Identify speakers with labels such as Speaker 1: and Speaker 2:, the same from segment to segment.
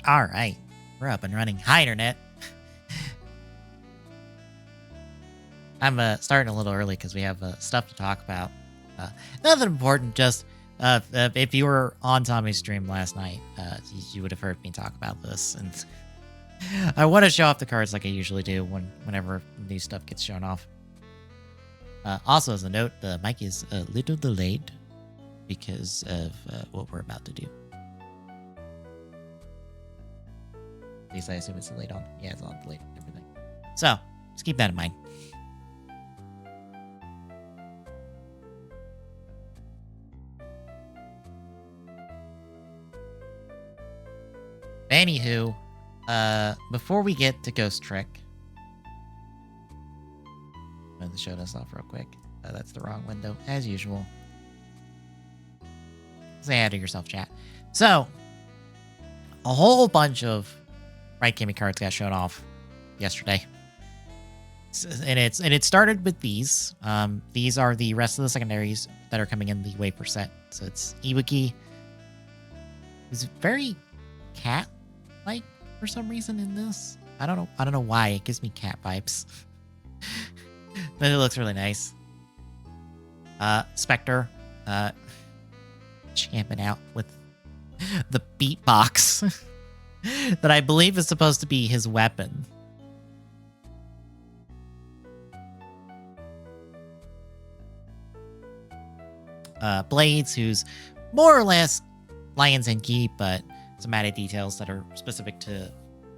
Speaker 1: All right, we're up and running. Hi, Internet. I'm starting a little early because we have stuff to talk about. Nothing important, just if you were on Tommy's stream last night, you would have heard me talk about this. And I want to show off the cards like I usually do whenever new stuff gets shown off. Also, as a note, the mic is a little delayed because of what we're about to do. At least I assume it's delayed on. Yeah, it's on delayed and everything. So, just keep that in mind. Anywho, before we get to Ghost Trick, I'm going to show this off real quick. That's the wrong window, as usual. Say hi to yourself, chat. So, a whole bunch of Right Gimme cards got shown off yesterday. And it started with these. These are the rest of the secondaries that are coming in the Wafer set. So it's Ibuki. It's very cat-like for some reason in this. I don't know why. It gives me cat vibes. But it looks really nice. Spectre. Champing out with the beatbox that I believe is supposed to be his weapon. Blades, who's more or less Lion's Enki, but some added details that are specific to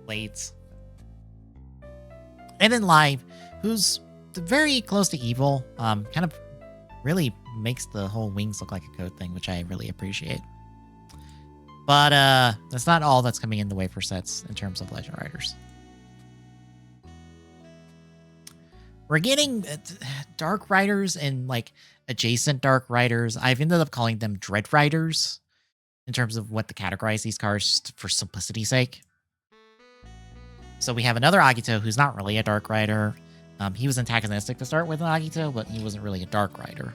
Speaker 1: Blades. And then Live, who's very close to evil, kind of really makes the whole wings look like a code thing, which I really appreciate. But that's not all that's coming in the Wafer sets in terms of Legend Riders. We're getting Dark Riders and like adjacent Dark Riders. I've ended up calling them Dread Riders in terms of what to categorize these cards just for simplicity's sake. So we have another Agito who's not really a Dark Rider. He was antagonistic to start with in Agito, but he wasn't really a Dark Rider.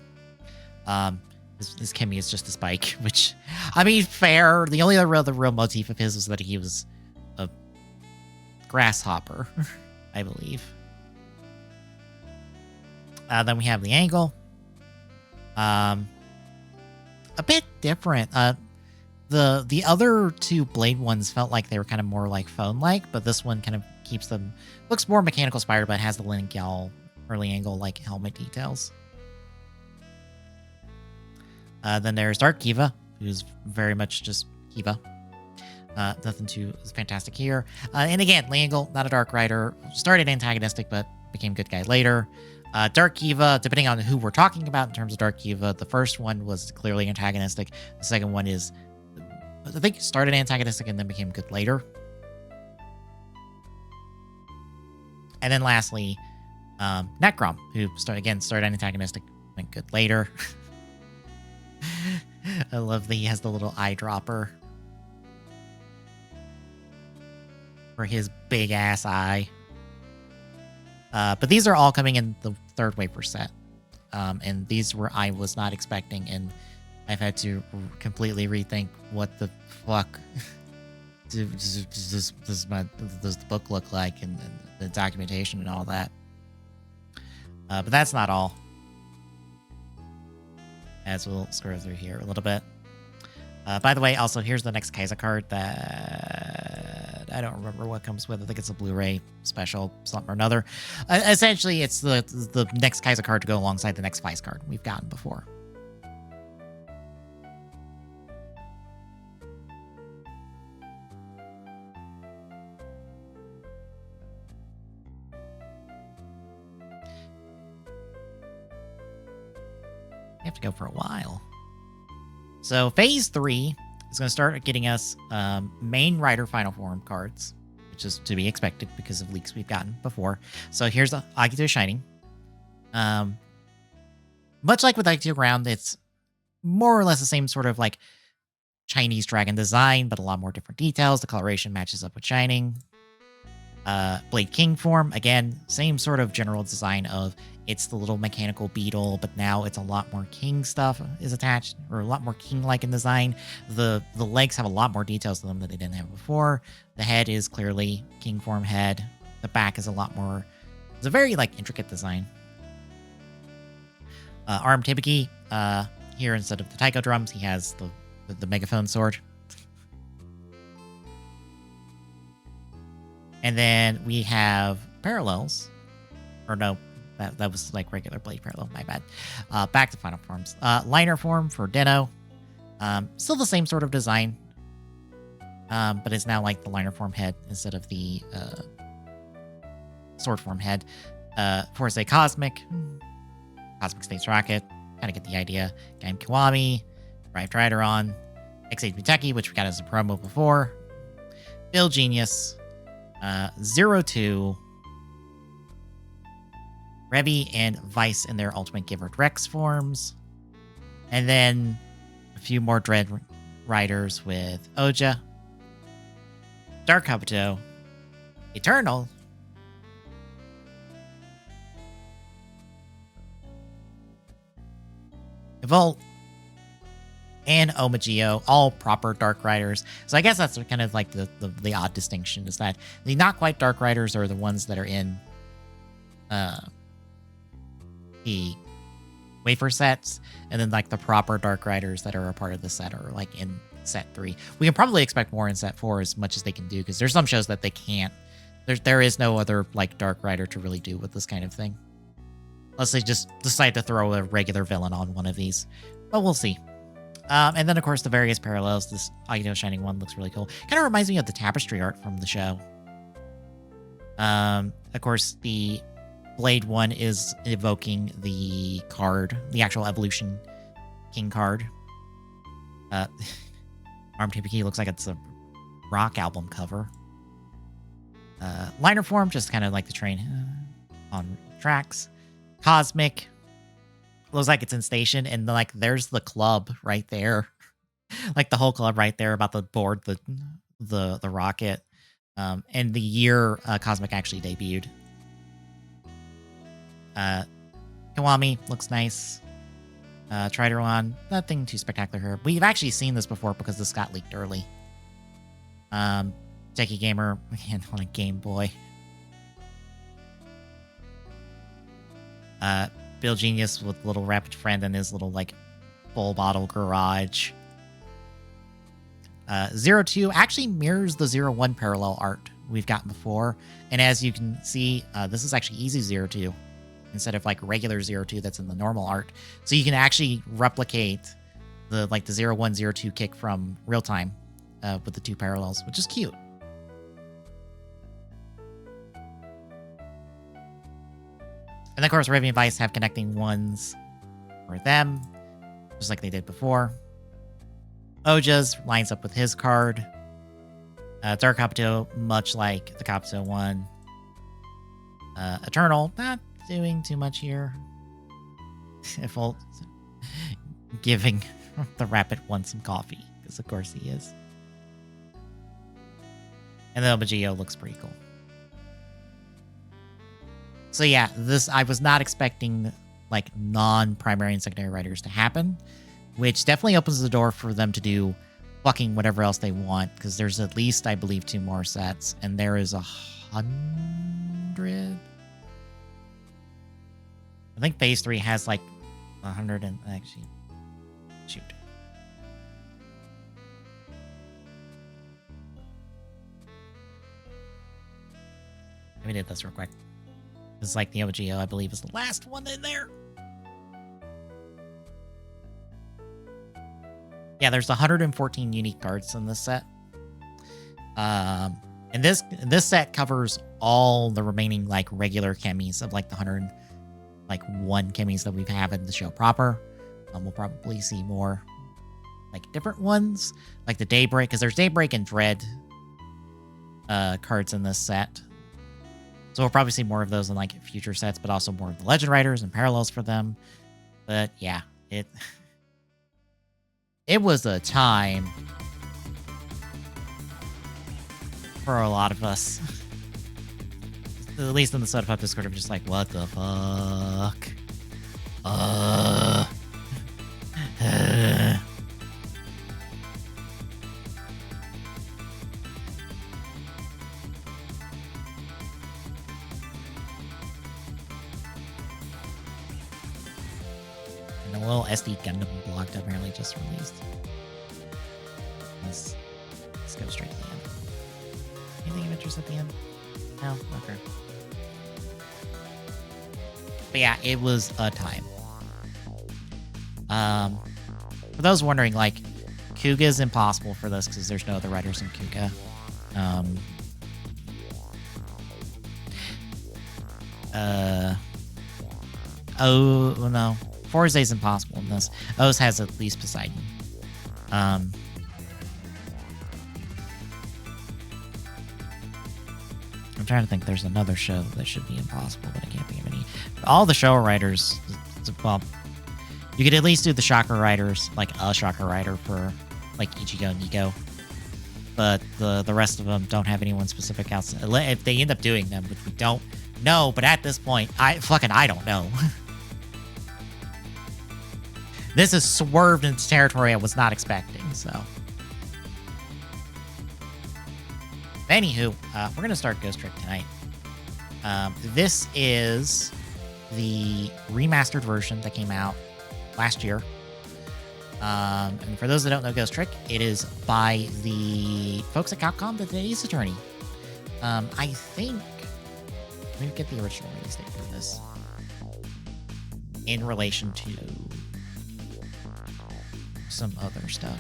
Speaker 1: His Kimi is just a spike, which, I mean, fair. The only other real motif of his was that he was a grasshopper, I believe. Then we have the Angle. A bit different. The other two Blade ones felt like they were kind of more like phone-like, but this one kind of keeps them, looks more mechanical inspired, but has the Lin Gal early Angle like helmet details. Then there's Dark Kiva, who's very much just Kiva. Nothing too fantastic here. And again, Langle, not a Dark Rider. Started antagonistic, but became good guy later. Dark Kiva, depending on who we're talking about in terms of Dark Kiva, the first one was clearly antagonistic. The second one is, I think, started antagonistic and then became good later. And then lastly, Necrom, who started antagonistic, went good later. I love that he has the little eyedropper for his big ass eye. But these are all coming in the third Wafer set. And these were I was not expecting, and I've had to completely rethink what the fuck does the book look like, and the documentation and all that. But that's not all. As we'll scroll through here a little bit. By the way, also, here's the next Kaiser card that I don't remember what comes with. I think it's a Blu-ray special, something or another. Essentially, it's the next Kaiser card to go alongside the next Vice card we've gotten before. You have to go for a while. So Phase 3 is going to start getting us main Rider Final Form cards, which is to be expected because of leaks we've gotten before. So here's the Agito Shining. Much like with Agito Ground, it's more or less the same sort of like Chinese dragon design, but a lot more different details. The coloration matches up with Shining. Blade King form, again, same sort of general design of it's the little mechanical beetle, but now it's a lot more king stuff is attached, or a lot more king-like in design. The legs have a lot more details to them that they didn't have before. The head is clearly king form head. The back is a lot more. It's a very like intricate design. Arm Hibiki. Here instead of the taiko drums, he has the megaphone sword. And then we have parallels, or no. That was like regular Blade Parallel, my bad. Back to final forms. Liner form for Den-O. Still the same sort of design. But it's now like the liner form head instead of the sword form head. Force Cosmic. Cosmic Space Rocket. Kind of get the idea. Gaim Kiwami. Drive Trideron. X8 Muteki, which we got as a promo before. Bill Genius. 02. Revy and Vice in their Ultimate Giver Rex forms. And then a few more Dread Riders with Oja, Dark Kabuto, Eternal, Evolt, and Omagio, all proper Dark Riders. So I guess that's kind of like the odd distinction, is that the not quite Dark Riders are the ones that are in the wafer sets, and then like the proper Dark Riders that are a part of the set are like in set 3. We can probably expect more in set 4 as much as they can do, because there's some shows that they can't. There is no other like Dark Rider to really do with this kind of thing, unless they just decide to throw a regular villain on one of these. But we'll see. And then of course the various parallels. This Agito Shining one looks really cool. Kind of reminds me of the tapestry art from the show. Of course the Blade one is evoking the card, the actual Evolution King card. Arm Hibiki looks like it's a rock album cover. Liner form, just kind of like the train on tracks. Cosmic looks like it's in station, and like there's the club right there, like the whole club right there about the board, the rocket, and the year Cosmic actually debuted. Kiwami looks nice. Trideron, nothing too spectacular here. We've actually seen this before because this got leaked early. Techie Gamer, again, on a Game Boy. Bill Genius with little Rapid Friend and his little, like, full bottle garage. 02 actually mirrors the 01 parallel art we've gotten before. And as you can see, this is actually Easy 02 instead of, like, regular 02 that's in the normal art. So you can actually replicate the 01, 02 kick from Real Time with the two parallels, which is cute. And of course, Revy and Vice have connecting ones for them, just like they did before. Oja's lines up with his card. Dark Kabuto, much like the Kabuto one. Eternal, not doing too much here. If I'll giving the Rapid one some coffee, because of course he is. And the Omagio looks pretty cool. So yeah, this I was not expecting like non-primary and secondary writers to happen, which definitely opens the door for them to do fucking whatever else they want, because there's at least, I believe, 2 more sets, and there is 100. I think Phase 3 has like 100 and actually, shoot. Let me do this real quick. It's like the Omagio, I believe, is the last one in there. Yeah, there's 114 unique cards in this set. And this set covers all the remaining like regular chemis of like the 101 chemis that we've had in the show proper. We'll probably see more like different ones, like the Daybreak, because there's Daybreak and Dread cards in this set. So we'll probably see more of those in like future sets, but also more of the Legend Riders and parallels for them. But yeah, it was a time for a lot of us. At least in the Soda Pop Discord, I'm just like, what the fuck? Uh. And a little SD Gundam block apparently just released. Let's go straight to the end. Anything of interest at the end? No? Okay. But yeah, it was a time. For those wondering, like, Kuga is impossible for this because there's no other writers in Kuga. Oh, well, no. Forza is impossible in this. O's has at least Poseidon. I'm trying to think. There's another show that should be impossible, but I can't think of any. All the show writers, well, you could at least do the Shocker writers, like a Shocker writer for like Ichigo and Nico. But the rest of them don't have anyone specific outside. If they end up doing them, which we don't know, but at this point, I don't know. This has swerved into territory I was not expecting, so. Anywho, we're going to start Ghost Trick tonight. This is the remastered version that came out last year. And for those that don't know Ghost Trick, it is by the folks at Capcom that did Ace Attorney. I think... Let me get the original release date for this. In relation to some other stuff.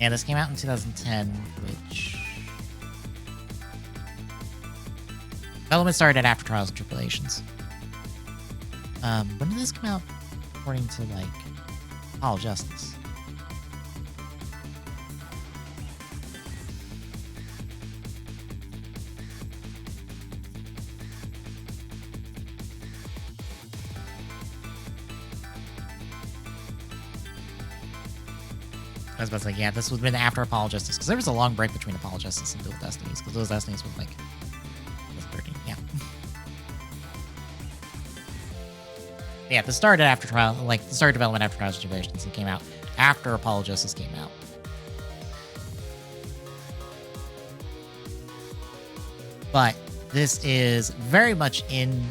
Speaker 1: Yeah, this came out in 2010, which... Development started after Trials and Tribulations. When did this come out? According to, like, Hall of Justice. I was about to say, yeah, this would have been after Apollo Justice, because there was a long break between Apollo Justice and Dual Destinies, because Dual Destinies was like 2013, yeah. Yeah, this started after Trial, like, the started development after Trials and Tribulations, and came out after Apollo Justice came out. But this is very much in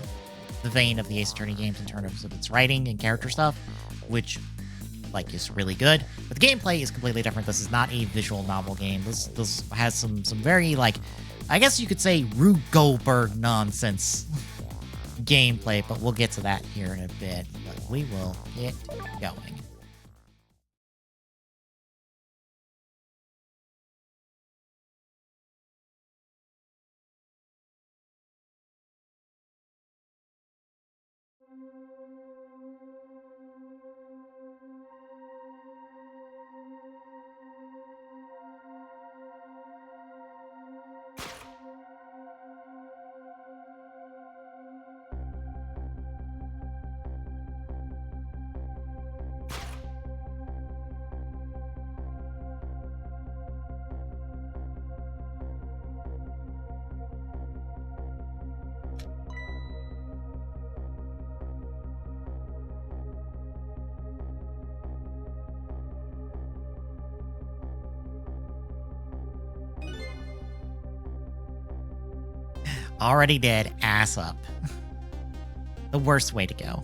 Speaker 1: the vein of the Ace Attorney games in terms of its writing and character stuff, which, like, is really good. But the gameplay is completely different. This is not a visual novel game. This has some very, like, I guess you could say Rube Goldberg nonsense gameplay, but we'll get to that here in a bit. But we will get going. Already dead, ass up. The worst way to go.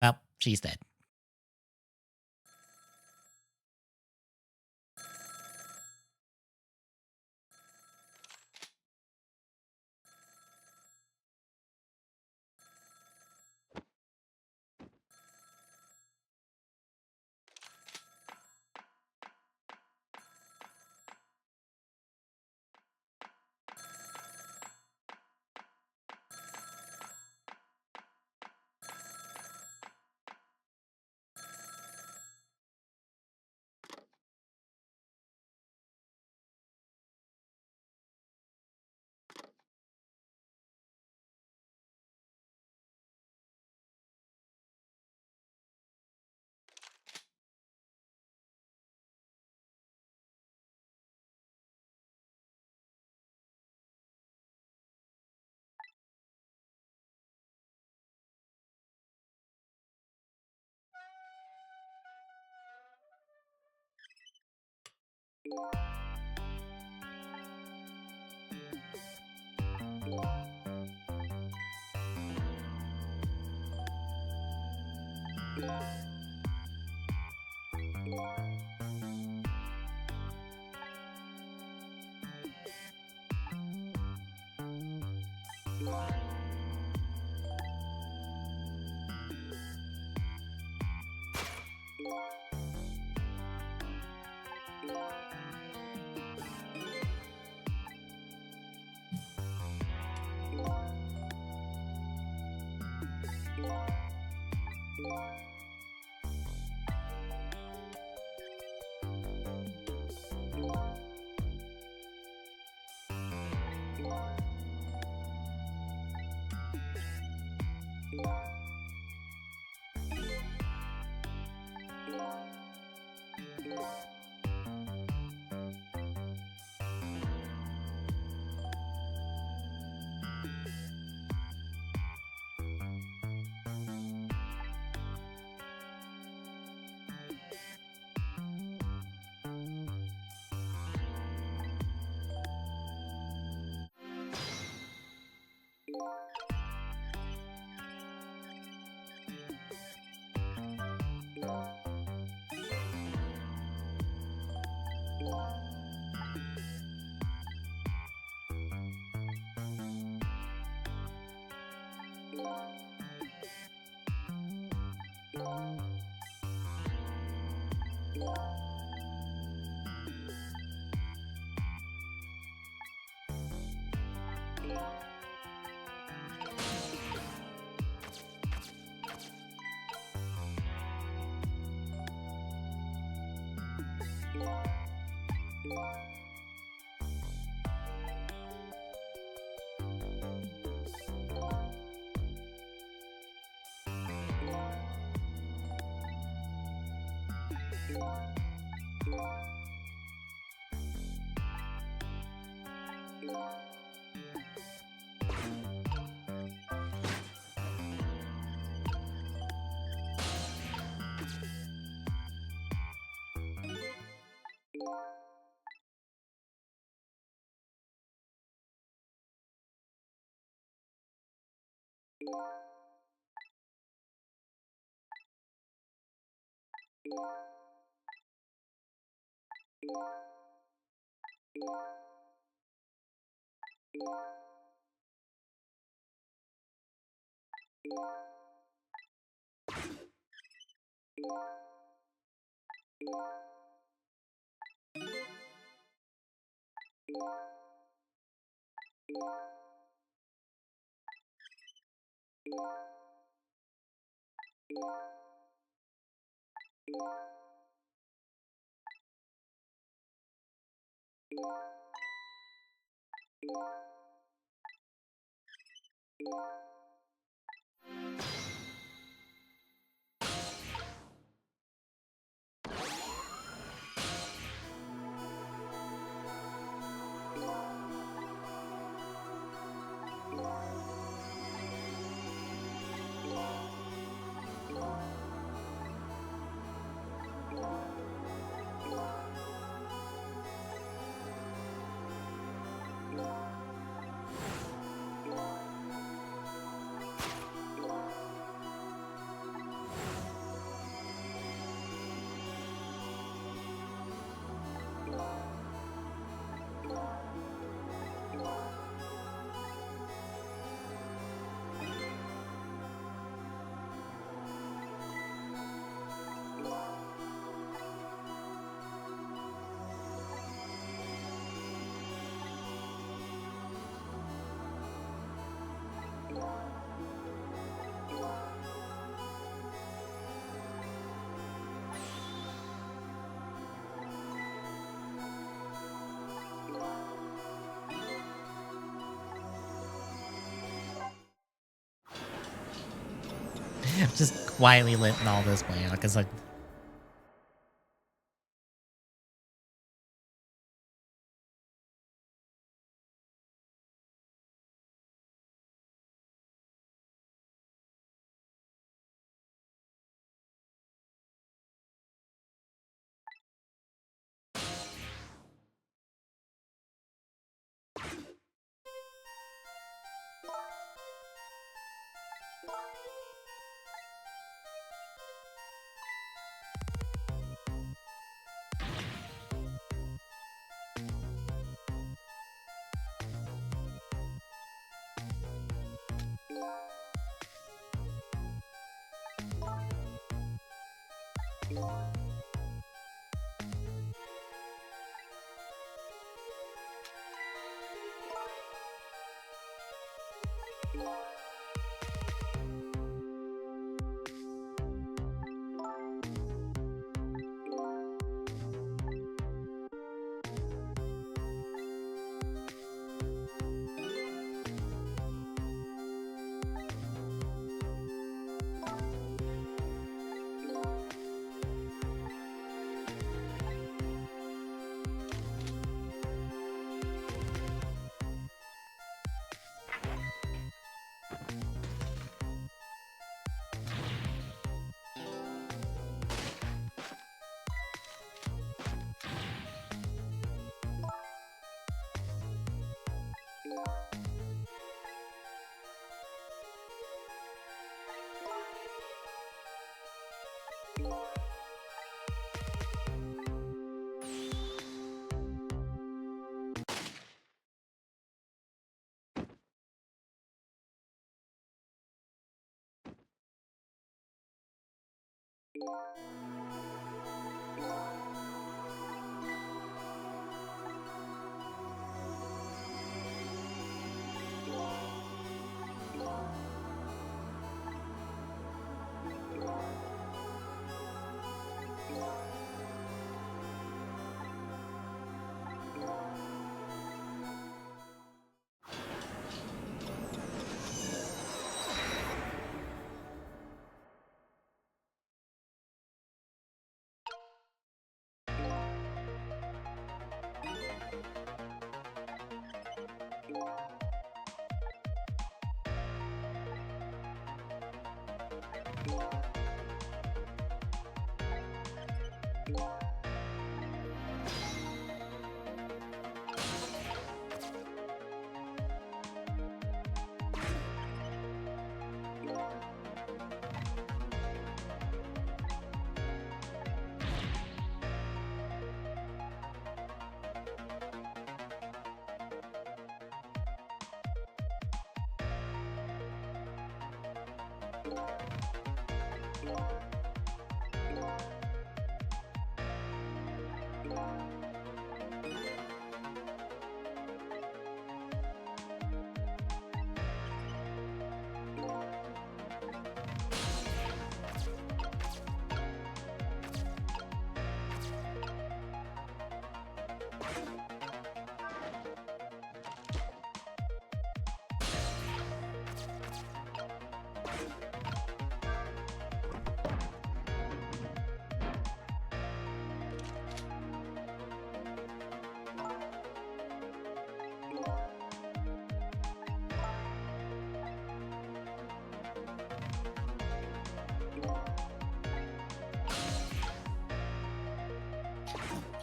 Speaker 1: Well, she's dead. Just quietly letting all this play out because, like,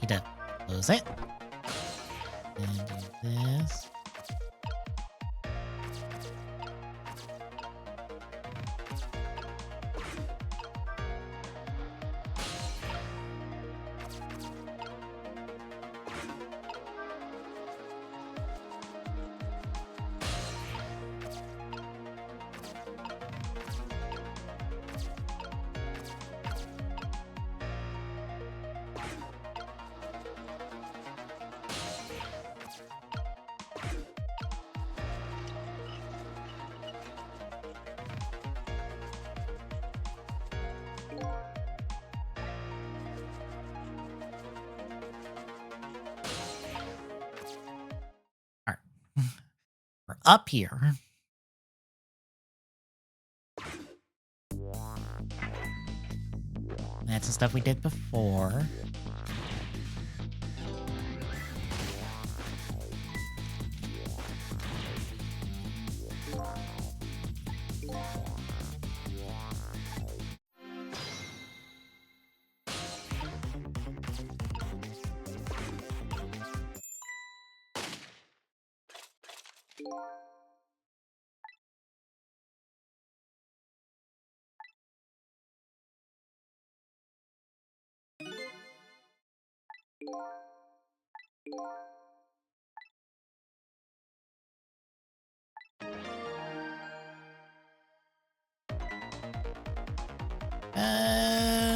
Speaker 1: Need to close it. And do this. All right. We're up here. That's the stuff we did before.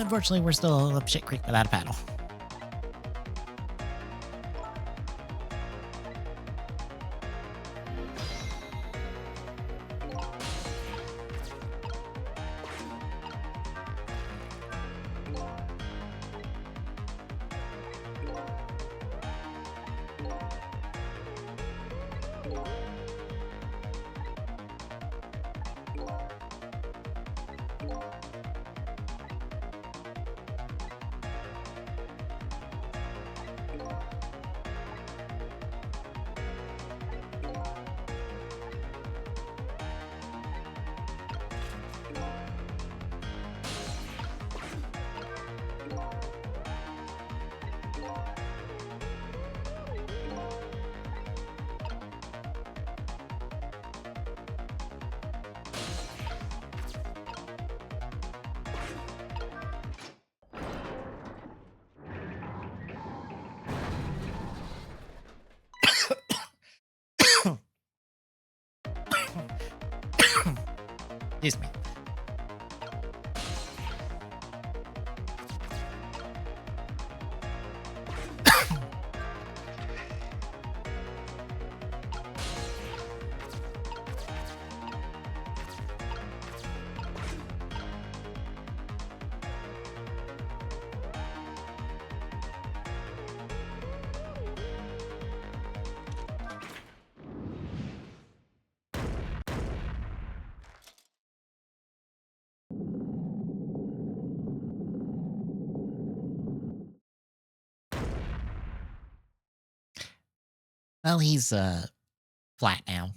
Speaker 1: Unfortunately, we're still up shit creek without a paddle. Excuse me. Well, he's flat now.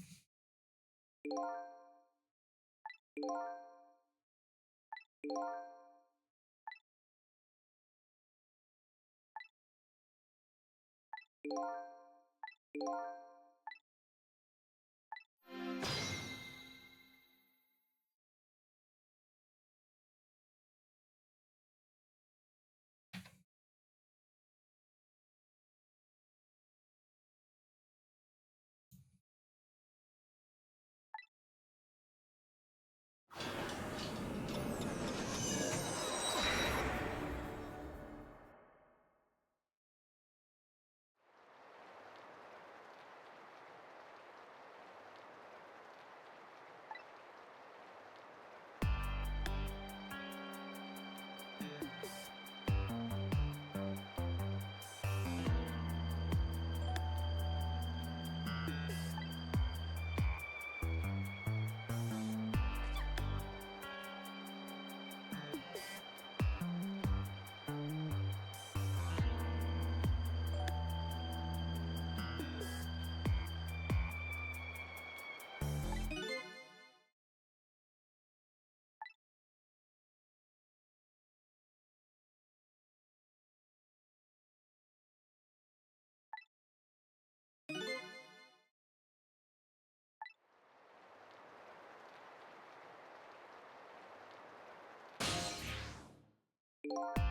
Speaker 1: Yeah.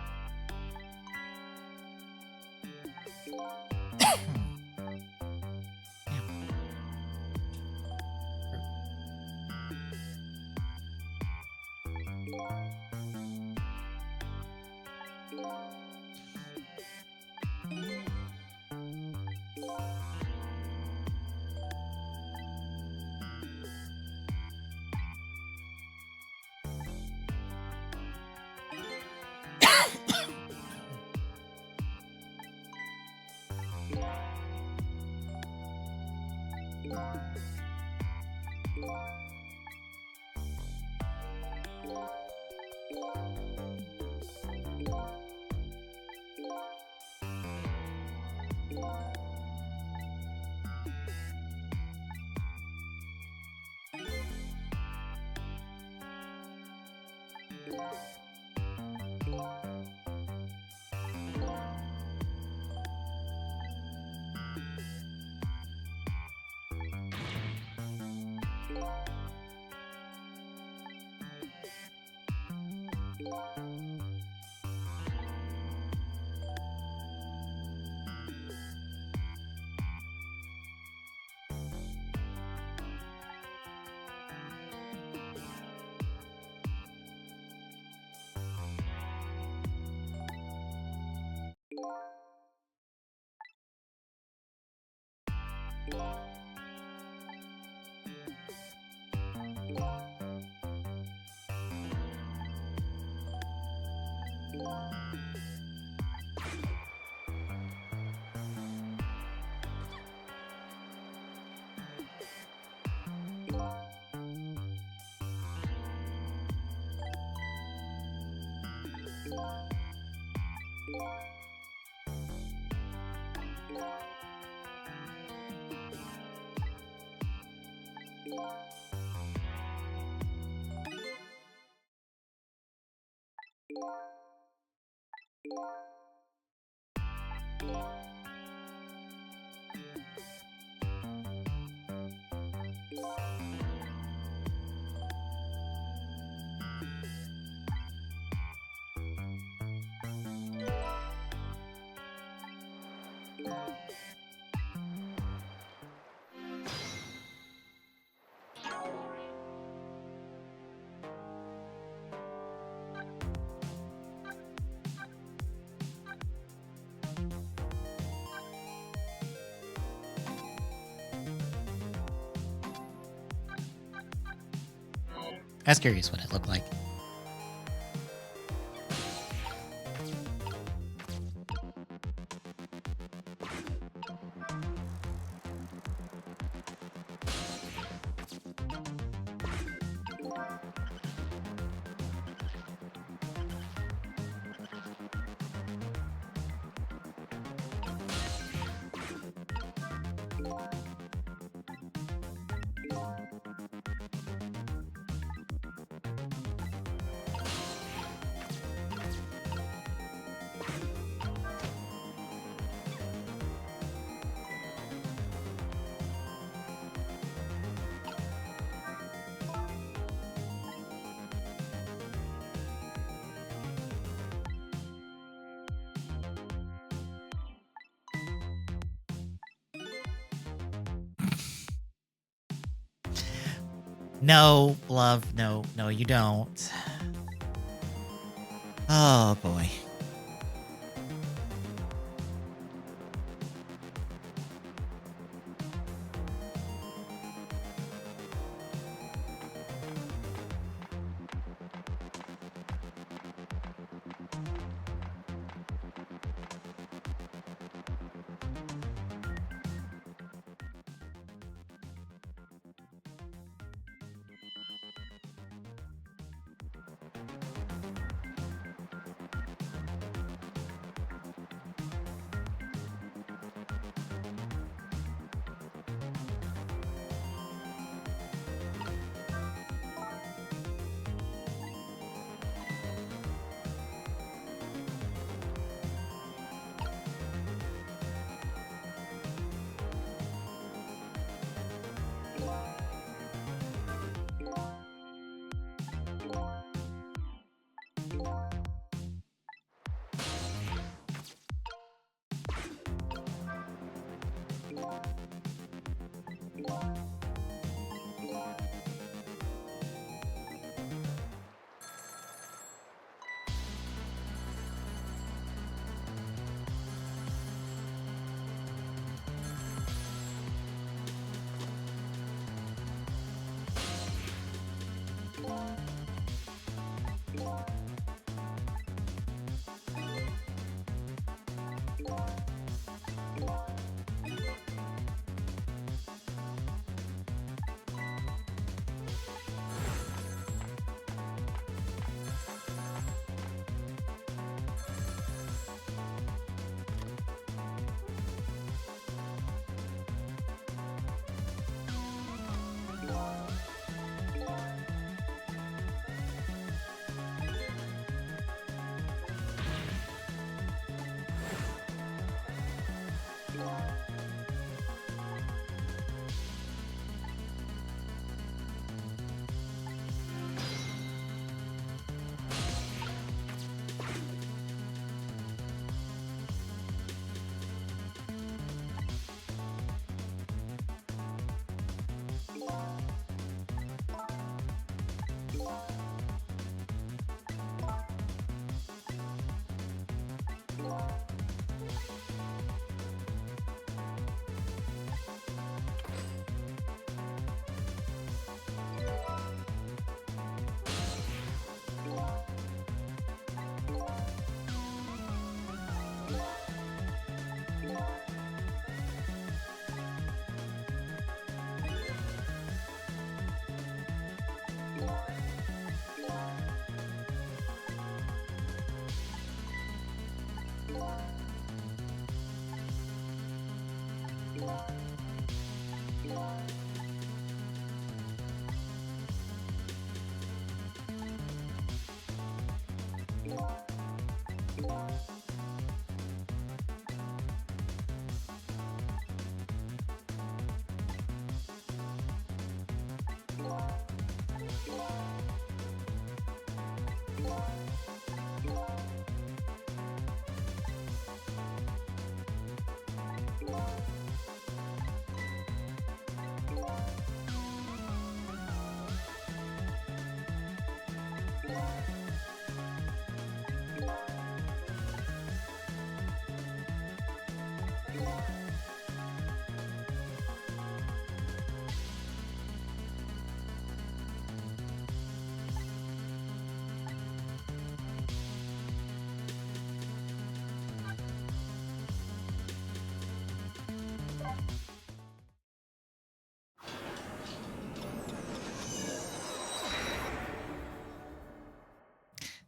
Speaker 1: I was curious what it looked like. No, love, no, you don't. Oh boy.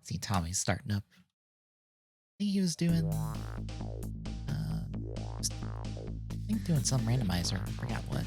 Speaker 1: See, Tommy's starting up. I think he was doing, I think doing some randomizer. I forgot what.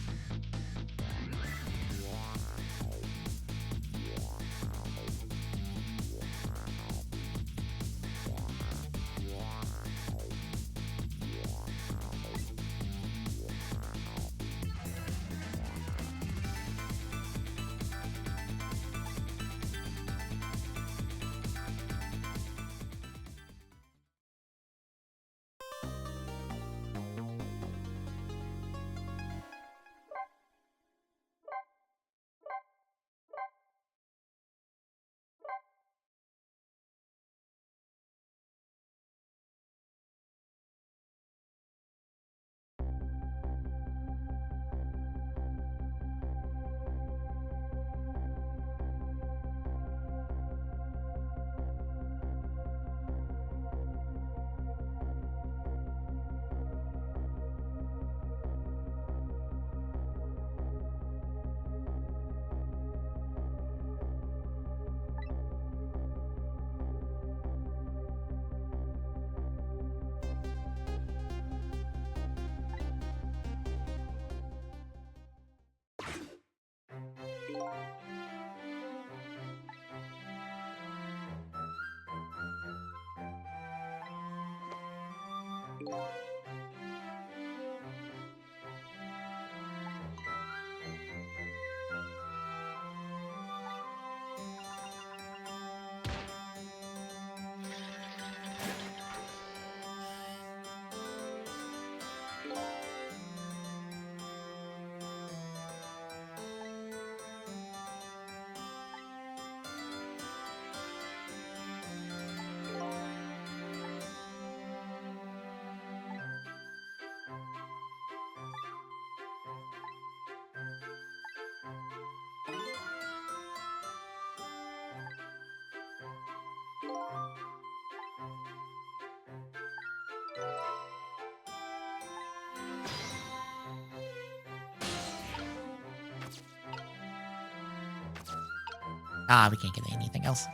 Speaker 1: Ah, we can't get anything else.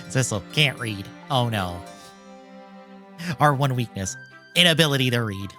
Speaker 1: Sissel can't read. Oh no. Our one weakness, inability to read.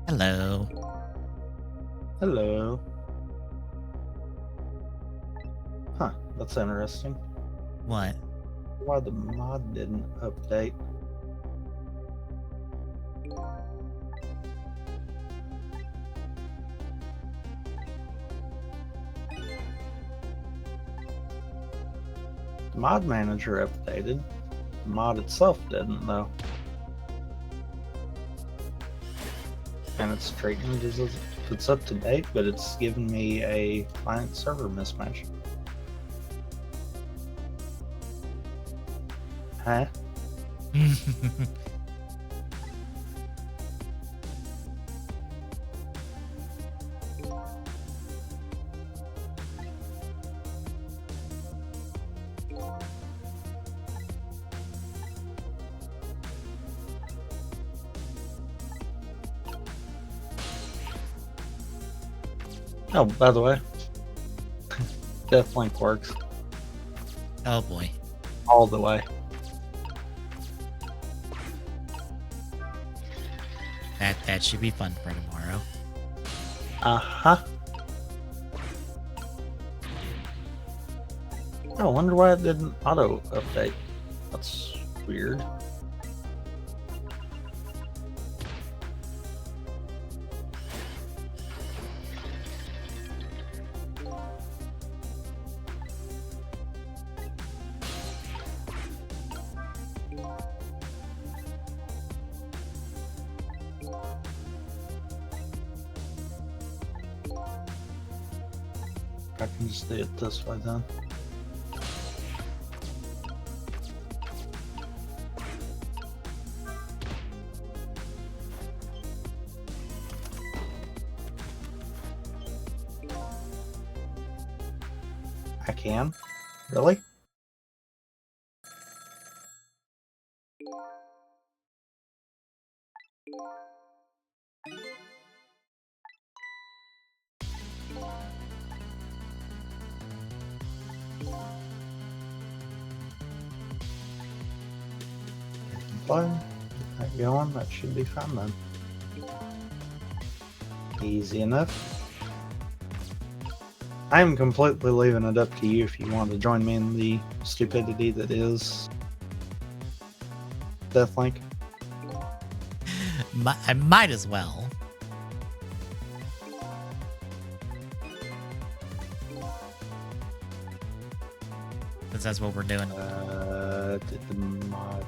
Speaker 1: Hello.
Speaker 2: Hello. Huh, that's interesting.
Speaker 1: What?
Speaker 2: Why the mod didn't update. The mod manager updated. The mod itself didn't, though. And it's treating it as if it's up to date, but it's giving me a client server mismatch. Huh? Oh, by the way, Deathlink works
Speaker 1: Oh boy.
Speaker 2: all the way.
Speaker 1: That should be fun for tomorrow.
Speaker 2: Uh-huh. Oh, I wonder why it didn't auto update. That's weird. I can just do it this way then. I can? Really? Fine. Get that going. That should be fine then. Easy enough. I'm completely leaving it up to you if you want to join me in the stupidity that is Deathlink.
Speaker 1: I might as well. Since that's what we're doing.
Speaker 2: Did the mod.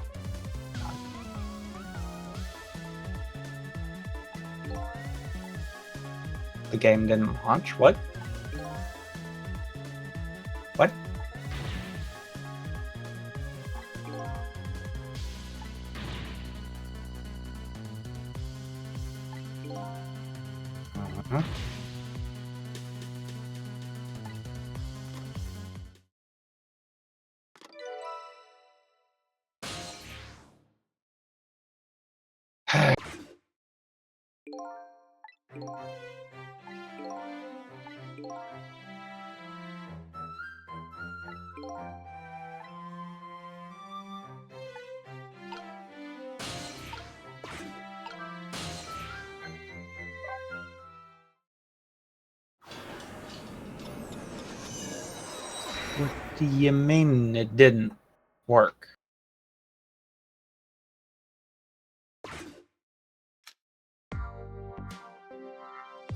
Speaker 2: The game didn't launch? What? What? Uh-huh. What do you mean it didn't work?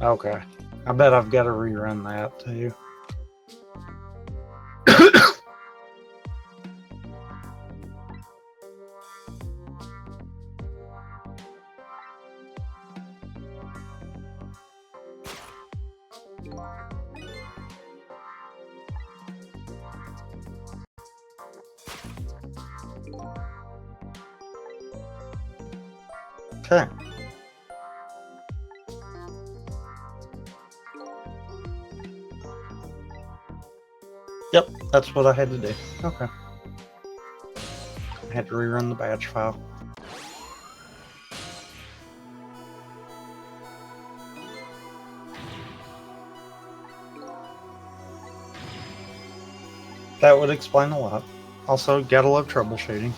Speaker 2: Okay. I bet I've got to rerun that too. Okay. Yep, that's what I had to do. Okay. I had to rerun the batch file. That would explain a lot. Also, gotta love troubleshooting.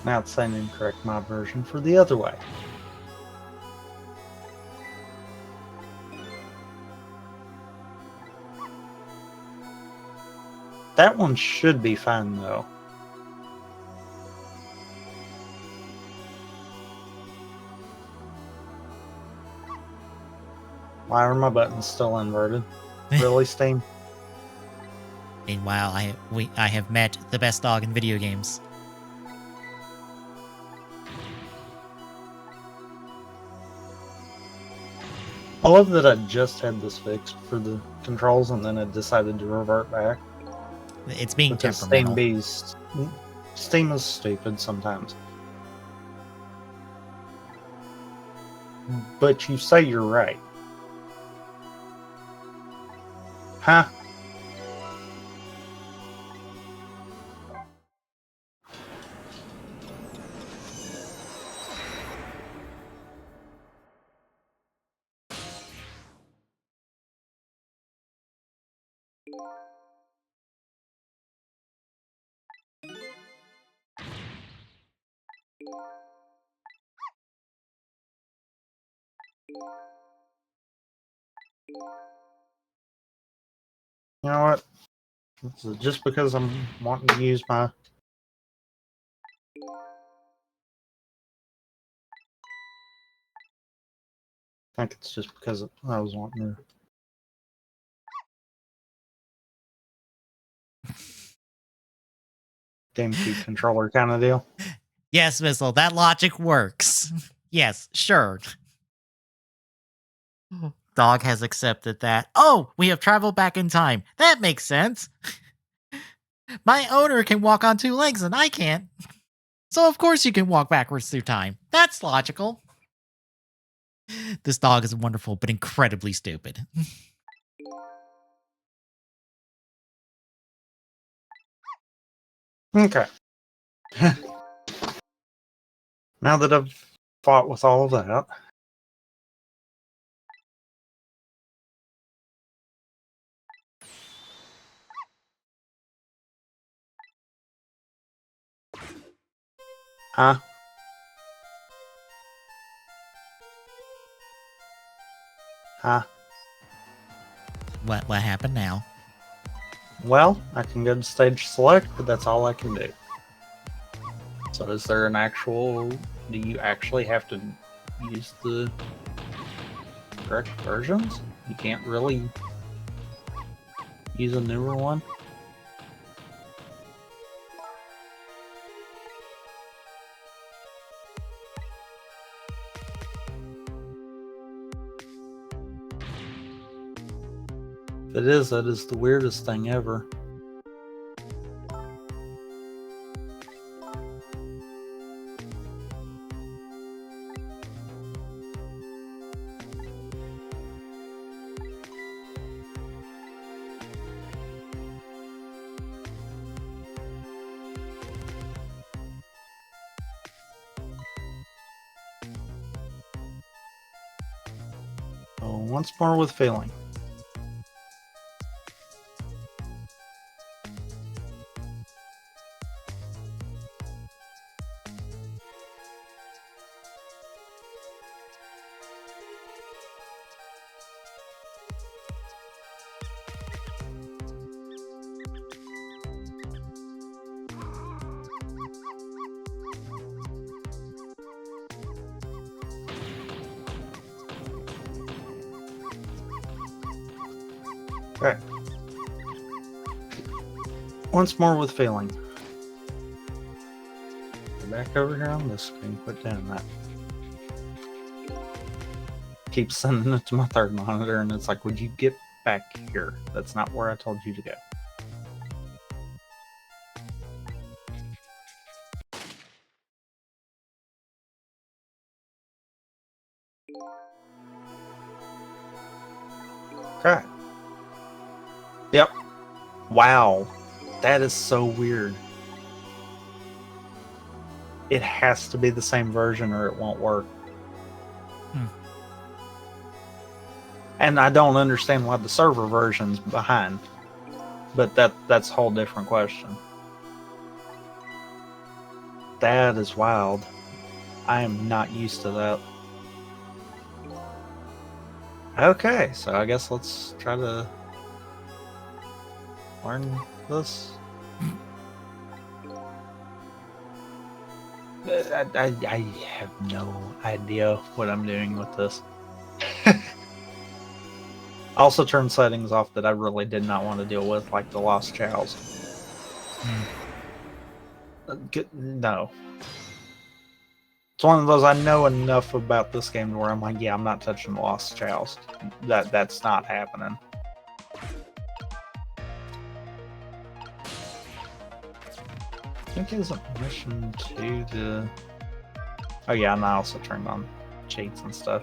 Speaker 2: Now it's saying incorrect mod version for the other way. That one should be fine though. Why are my buttons still inverted? Really, Steam?
Speaker 1: Meanwhile, I have met the best dog in video games.
Speaker 2: I love that I just had this fixed for the controls and then it decided to revert back.
Speaker 1: It's being
Speaker 2: Because
Speaker 1: temperamental.
Speaker 2: Steam is stupid sometimes. But you say you're right. Huh? You know what? This is just because I'm wanting to use my... I think it's just because I was wanting to... GameCube controller kind of deal.
Speaker 1: Yes, Missile, that logic works. Yes, sure. Dog has accepted that. Oh, we have traveled back in time. That makes sense. My owner can walk on two legs and I can't. So of course you can walk backwards through time. That's logical. This dog is wonderful, but incredibly stupid.
Speaker 2: Okay. Now that I've fought with all of that, huh? Huh?
Speaker 1: What happened now?
Speaker 2: Well, I can go to stage select, but that's all I can do. So is there an actual do you actually have to use the correct versions? You can't really use a newer one? If it is, that is the weirdest thing ever. So once more with failing. Okay. Once more with failing. Go back over here on this screen, quit doing that. Keep sending it to my third monitor, and it's like, would you get back here? That's not where I told you to go. Okay. Yep. Wow. That is so weird. It has to be the same version or it won't work. And I don't understand why the server version's behind. But that's a whole different question. That is wild. I am not used to that. Okay, so I guess let's try to learn this. I have no idea what I'm doing with this. I also turned settings off that I really did not want to deal with, like the Lost Chows. No. It's one of those, I know enough about this game where I'm like, yeah, I'm not touching the Lost Chows. That's not happening. I think it was a mission to the... Oh yeah, and I also turned on cheats and stuff.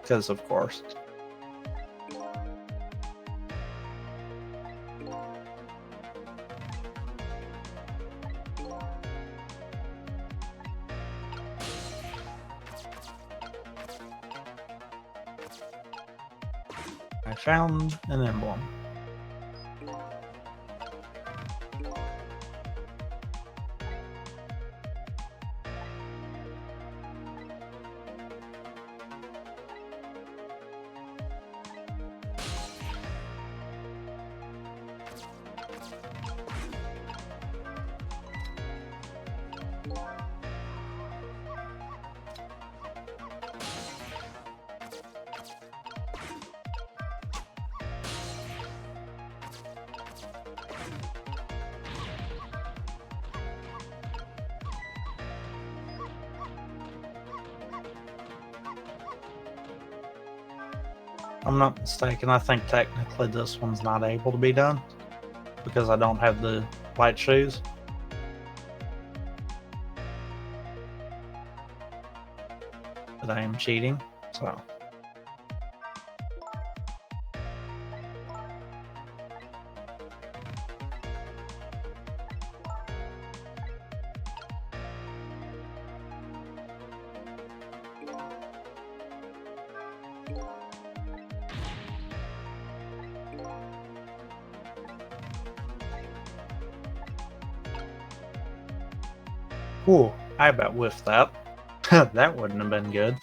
Speaker 2: Because of course. I found an emblem. I'm not mistaken, I think technically this one's not able to be done because I don't have the light shoes. But I am cheating, so. Ooh, I about whiffed that. That wouldn't have been good.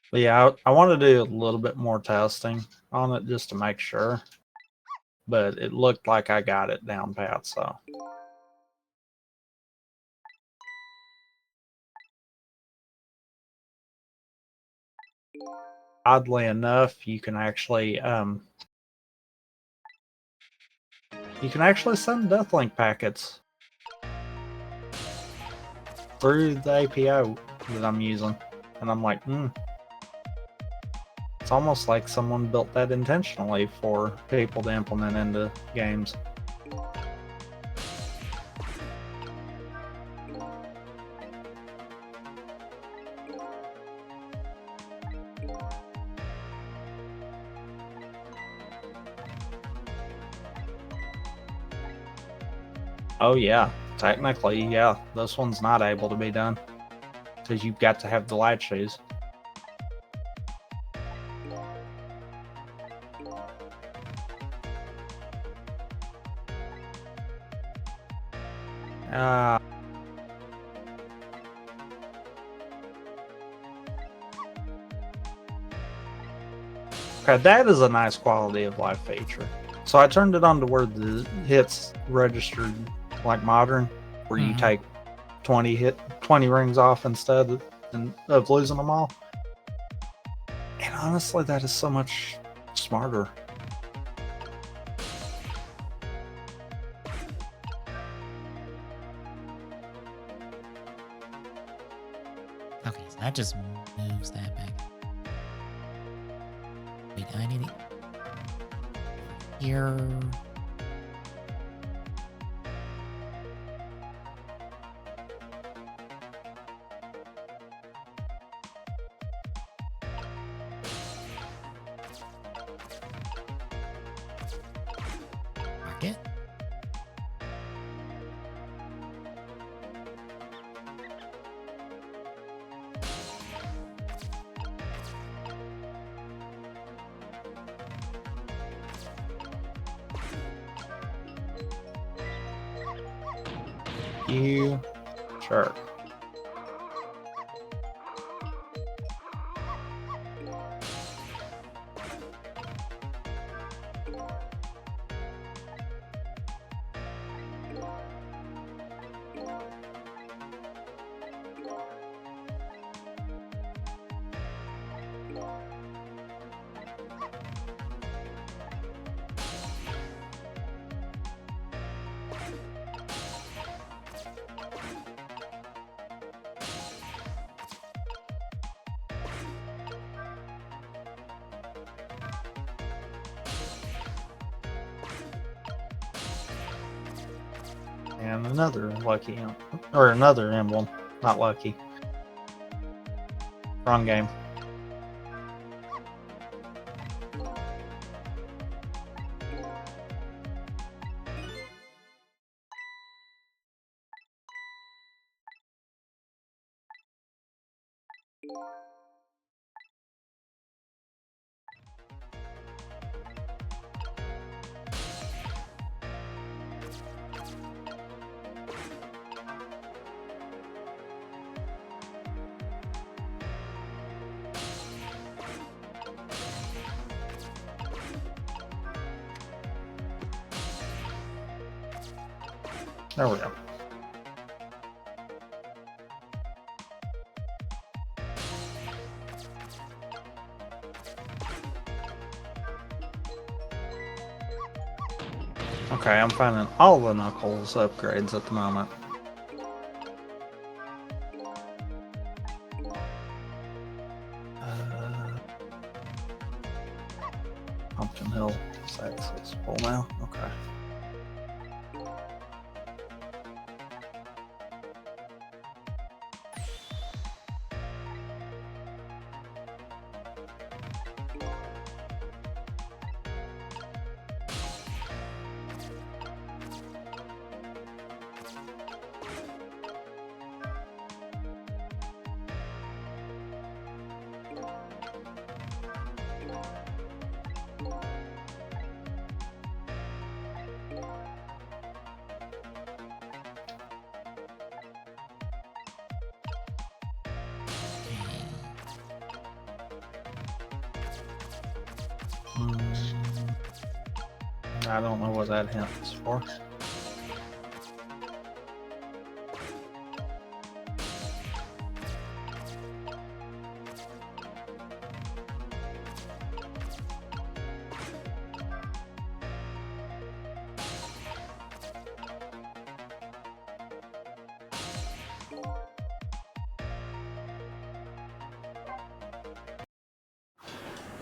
Speaker 2: But yeah, I want to do a little bit more testing on it just to make sure. But it looked like I got it down pat, so. Oddly enough, you can actually send Deathlink packets through the API that I'm using, and I'm like, it's almost like someone built that intentionally for people to implement into games. Oh yeah, technically, yeah, this one's not able to be done because you've got to have the light shoes. Okay, that is a nice quality of life feature. So I turned it on to where the hits registered like modern, where you take 20 rings off instead of losing them all. And honestly, that is so much smarter.
Speaker 1: Okay, so that just moves that back. Wait, I need it here. Rocket.
Speaker 2: You shark. And another lucky or another emblem. Not lucky. Wrong game. There we go. Okay, I'm finding all the Knuckles upgrades at the moment. Pumpkin Hill is accessible now. Okay. I don't know what that hint's for.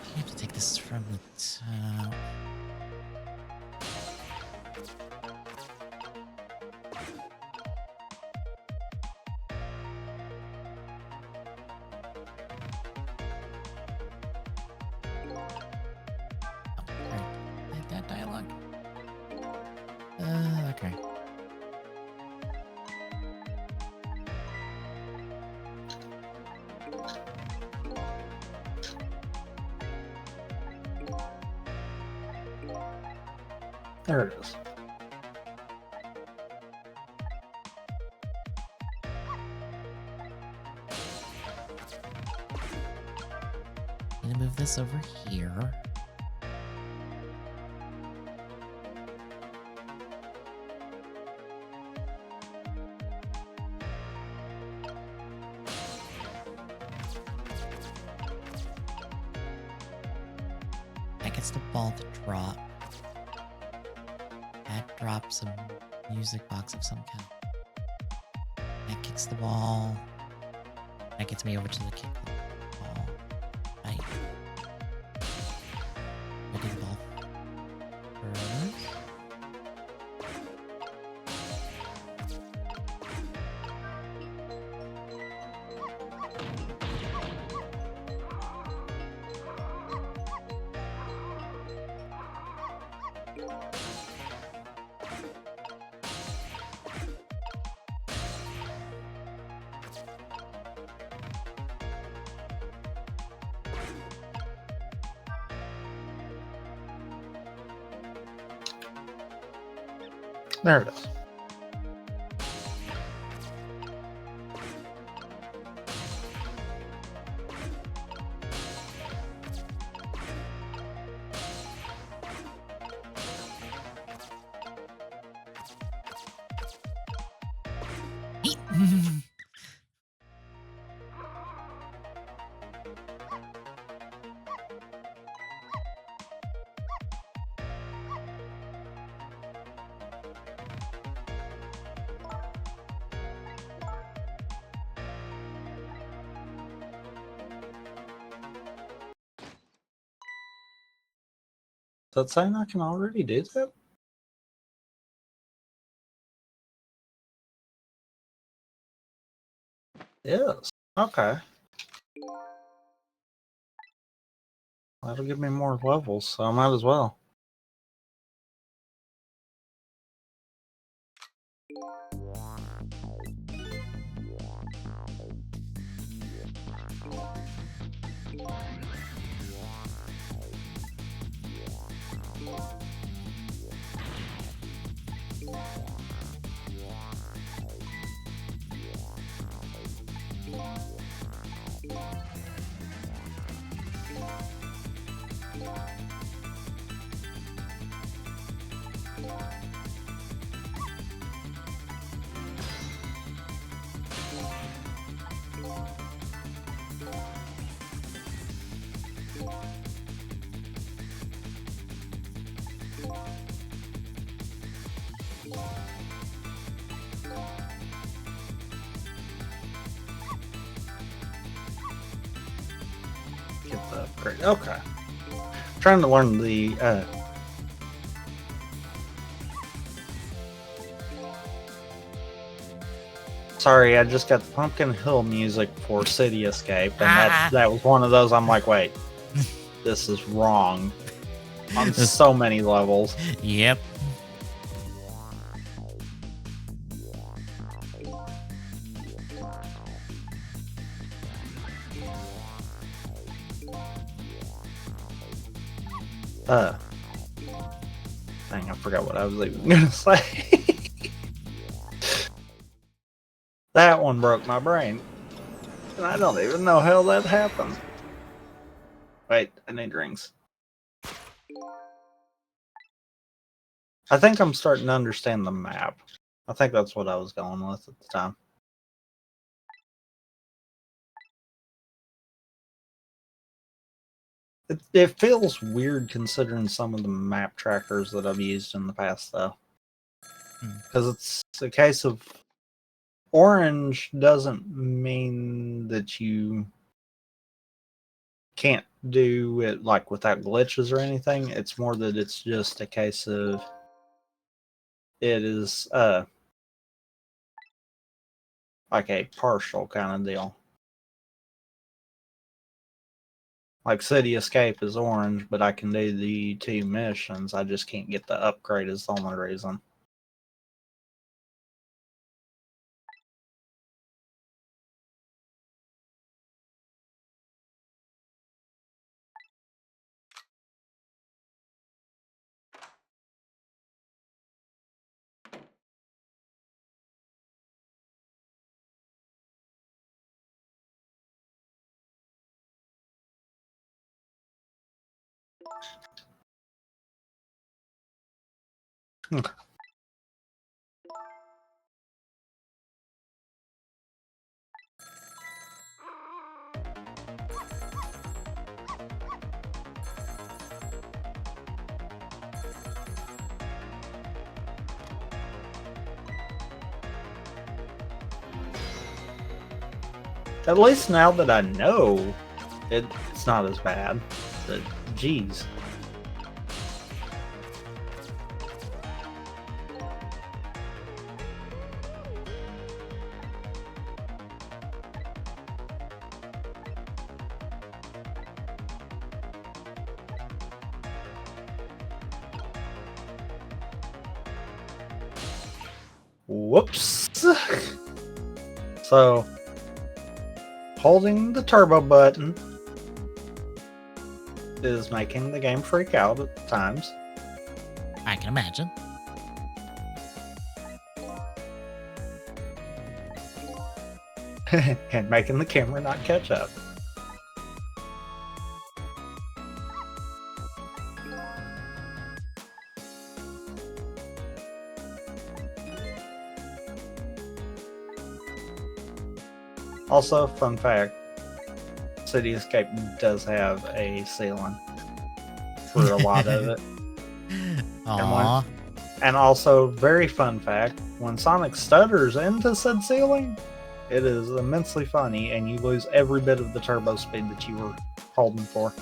Speaker 1: You have to take this from the top. That dialogue. Okay.
Speaker 2: There it is.
Speaker 1: I'm gonna move this over here. That gets the ball to drop. That drops a music box of some kind. That kicks the ball. That gets me over to the kick the ball. Right. I do the ball first.
Speaker 2: There it is.
Speaker 1: Eat.
Speaker 2: Does that saying I can already do that? Yes. Okay. That'll give me more levels, so I might as well. Get the upgrade. Okay. Trying to learn the sorry, I just got the Pumpkin Hill music for City Escape, and that was one of those I'm like, wait, this is wrong on so many levels.
Speaker 1: Yep.
Speaker 2: Dang, I forgot what I was even gonna say. That one broke my brain. And I don't even know how that happened. Wait, I need rings. I think I'm starting to understand the map. I think that's what I was going with at the time. It feels weird considering some of the map trackers that I've used in the past, though. Because it's a case of orange doesn't mean that you can't do it like without glitches or anything. It's more that it's just a case of it is like a partial kind of deal. Like City Escape is orange, but I can do the 2 missions. I just can't get the upgrade is the only reason. At least now that I know, it's not as bad. But geez. Whoops. So, holding the turbo button is making the game freak out at times.
Speaker 1: I can imagine.
Speaker 2: And making the camera not catch up. Also, fun fact, City Escape does have a ceiling for a lot of it.
Speaker 1: Aww.
Speaker 2: And also, very fun fact, when Sonic stutters into said ceiling, it is immensely funny and you lose every bit of the turbo speed that you were holding for.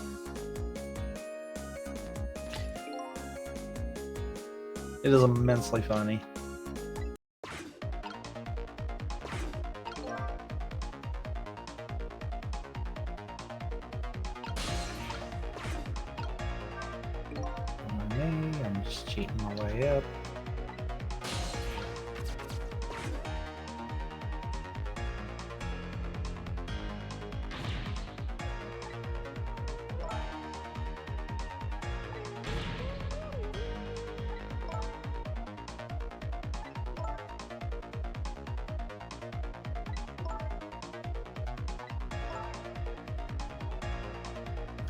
Speaker 2: It is immensely funny. I'm just cheating my way up.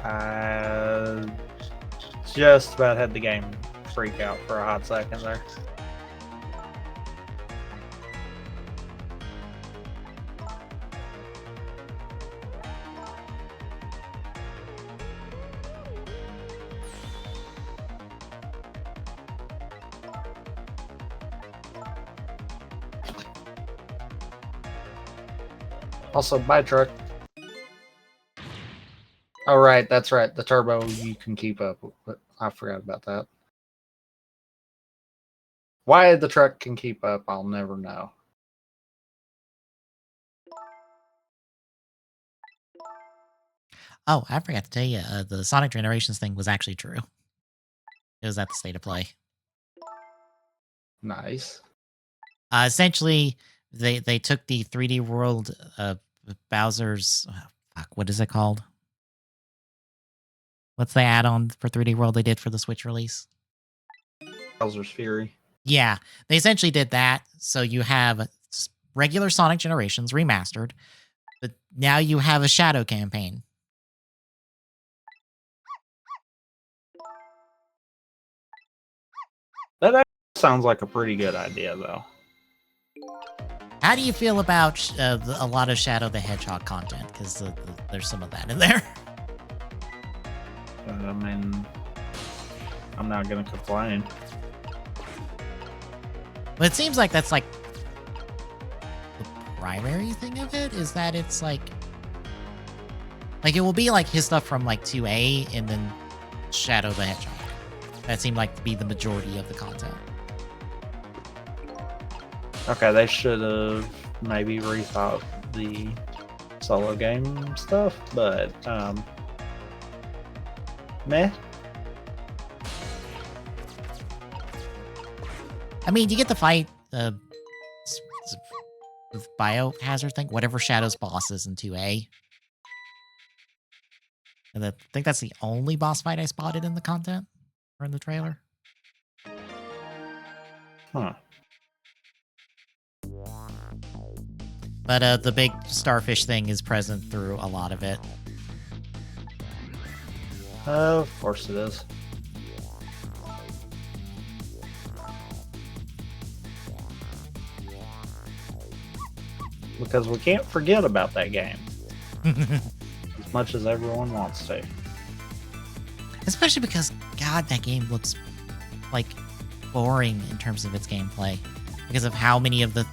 Speaker 2: I just about had the game freak out for a hot second there. Also, bye truck. Oh, right, that's right. The turbo you can keep up, but I forgot about that. Why the truck can keep up, I'll never know.
Speaker 1: Oh, I forgot to tell you, the Sonic Generations thing was actually true. It was at the State of Play.
Speaker 2: Nice.
Speaker 1: Essentially, they took the 3D World Bowser's fuck, what is it called? What's the add-on for 3D World they did for the Switch release?
Speaker 2: Bowser's Fury.
Speaker 1: Yeah, they essentially did that. So you have regular Sonic Generations remastered, but now you have a Shadow campaign.
Speaker 2: That sounds like a pretty good idea, though.
Speaker 1: How do you feel about a lot of Shadow the Hedgehog content? Because there's some of that in there.
Speaker 2: I mean, I'm not gonna complain.
Speaker 1: But it seems like that's like the primary thing of it is that it's like it will be like his stuff from like 2A and then Shadow the Hedgehog. That seemed like to be the majority of the content.
Speaker 2: Okay, they should have maybe rethought the solo game stuff, but meh.
Speaker 1: I mean, you get to fight the biohazard thing, whatever Shadow's boss is in 2A. And I think that's the only boss fight I spotted in the content or in the trailer.
Speaker 2: Huh.
Speaker 1: But the big starfish thing is present through a lot of it.
Speaker 2: Of course it is. Because we can't forget about that game. As much as everyone wants to.
Speaker 1: Especially because, God, that game looks like boring in terms of its gameplay. Because of how many of the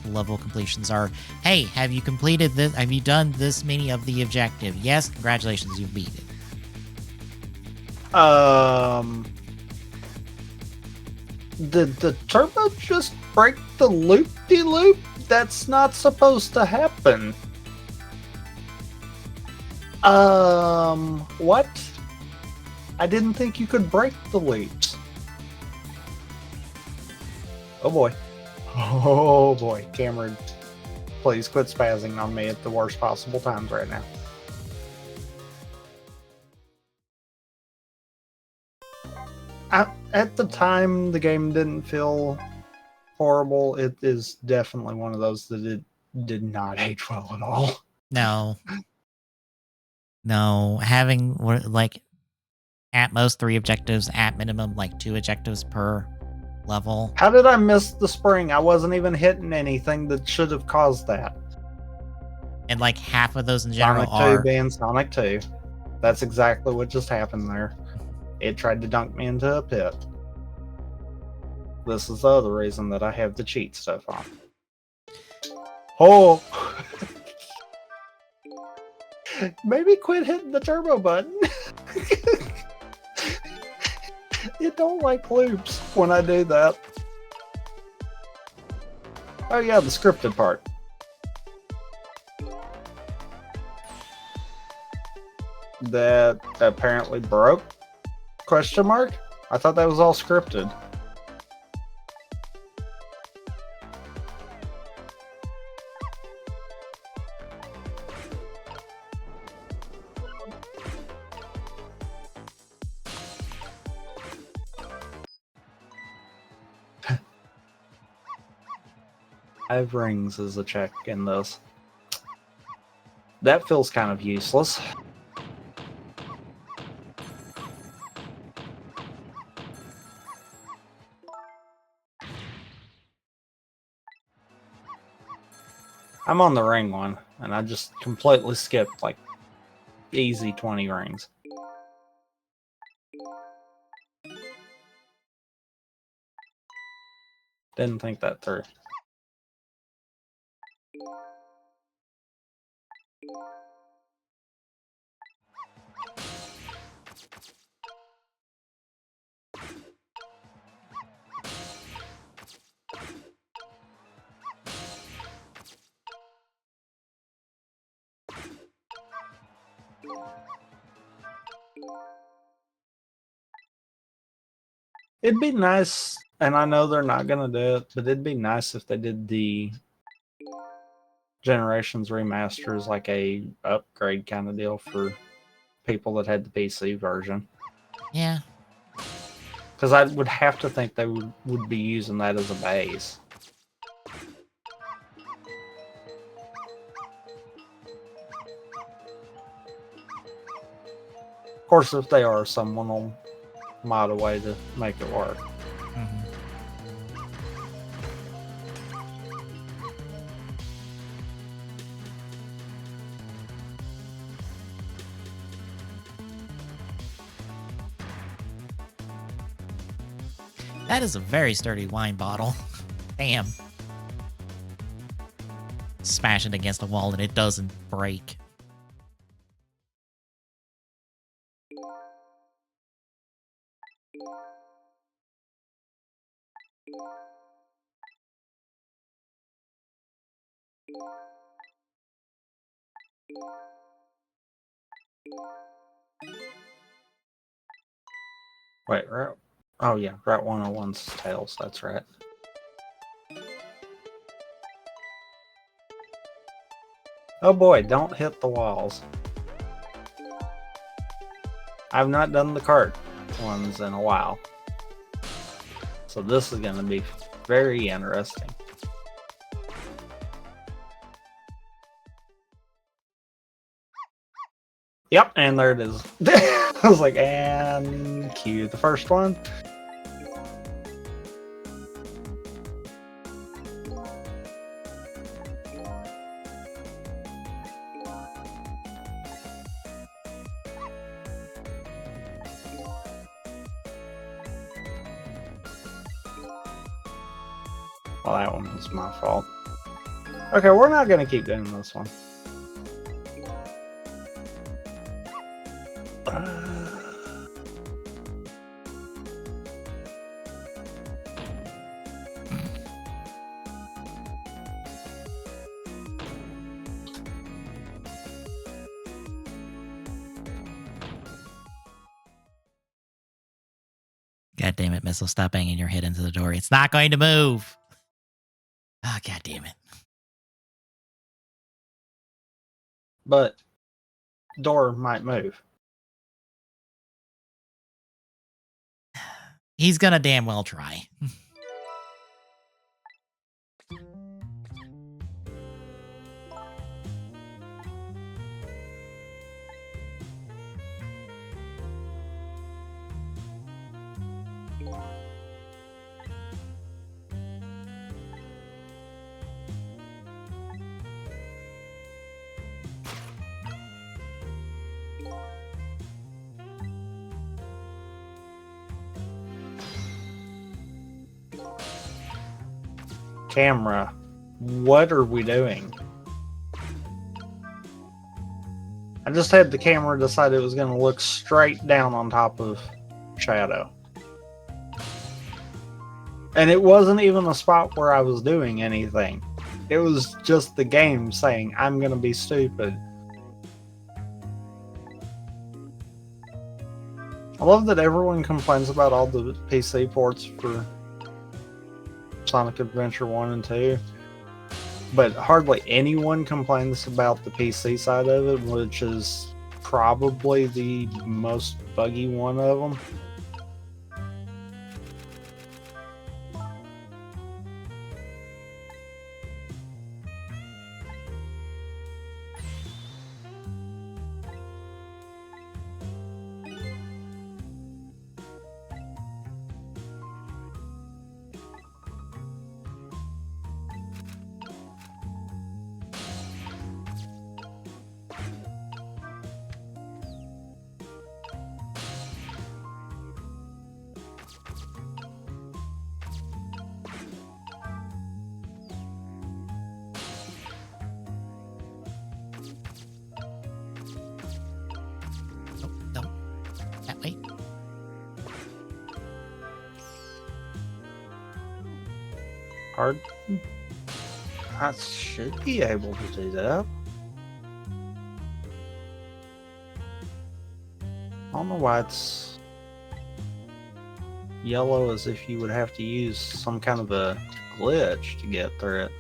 Speaker 1: level completions are, hey, have you completed this? Have you done this many of the objective? Yes, congratulations, you beat it.
Speaker 2: Did the turbo just break the loop-de-loop? That's not supposed to happen. What? I didn't think you could break the loops. Oh boy. Oh boy, Cameron, please quit spazzing on me at the worst possible times right now. At the time, the game didn't feel horrible. It is definitely one of those that it did not age well at all.
Speaker 1: No. No, having like at most 3 objectives, at minimum like 2 objectives per level.
Speaker 2: How did I miss the spring? I wasn't even hitting anything that should have caused that.
Speaker 1: And like half of those in general
Speaker 2: Sonic 2 being Sonic 2. That's exactly what just happened there. It tried to dunk me into a pit. This is the other reason that I have the cheat stuff on. Oh! Maybe quit hitting the turbo button. It don't like loops when I do that. Oh yeah, the scripted part. That apparently broke? Question mark? I thought that was all scripted. Five rings is a check in this. That feels kind of useless. I'm on the ring one, and I just completely skipped like easy 20 rings. Didn't think that through. It'd be nice, and I know they're not going to do it, but it'd be nice if they did the Generations remasters like a upgrade kind of deal for people that had the PC version.
Speaker 1: Yeah.
Speaker 2: Because I would have to think they would be using that as a base. Of course, if they are, someone will mod a way to make it work.
Speaker 1: Mm-hmm. That is a very sturdy wine bottle. Damn. Smash it against the wall and it doesn't break.
Speaker 2: Wait, Route. Oh, yeah, Route 101's Tails. That's right. Oh boy, don't hit the walls. I've not done the cart ones in a while. So this is going to be very interesting. Yep, and there it is. I was like, and cue the first one. Well, that one was my fault. Okay, we're not going to keep doing this one.
Speaker 1: God damn it, Missile. Stop banging your head into the door. It's not going to move. Oh, god damn it.
Speaker 2: But door might move.
Speaker 1: He's gonna damn well try.
Speaker 2: Camera, what are we doing? I just had the camera decide it was going to look straight down on top of Shadow. And it wasn't even a spot where I was doing anything. It was just the game saying, I'm going to be stupid. I love that everyone complains about all the PC ports for Sonic Adventure 1 and 2. But hardly anyone complains about the PC side of it, which is probably the most buggy one of them.
Speaker 1: No. That way.
Speaker 2: Hard. I should be able to do that. I don't know why it's yellow, as if you would have to use some kind of a glitch to get through it.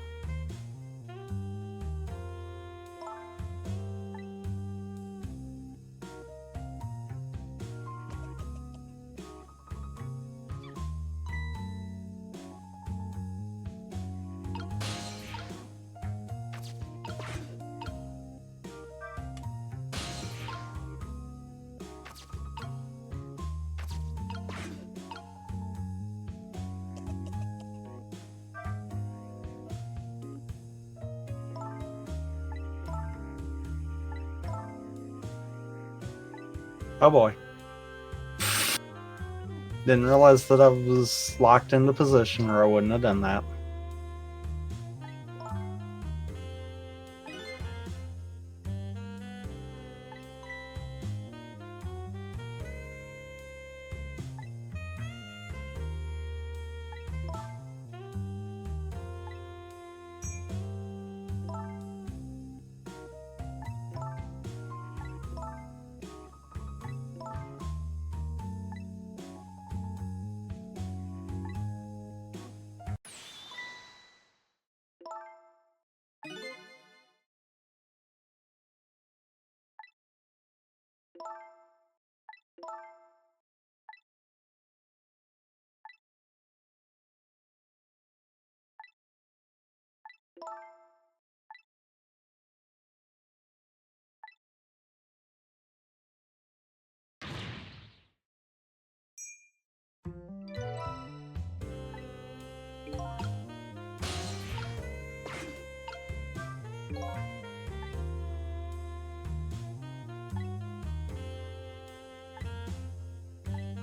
Speaker 2: Oh boy. Didn't realize that I was locked into position, or I wouldn't have done that.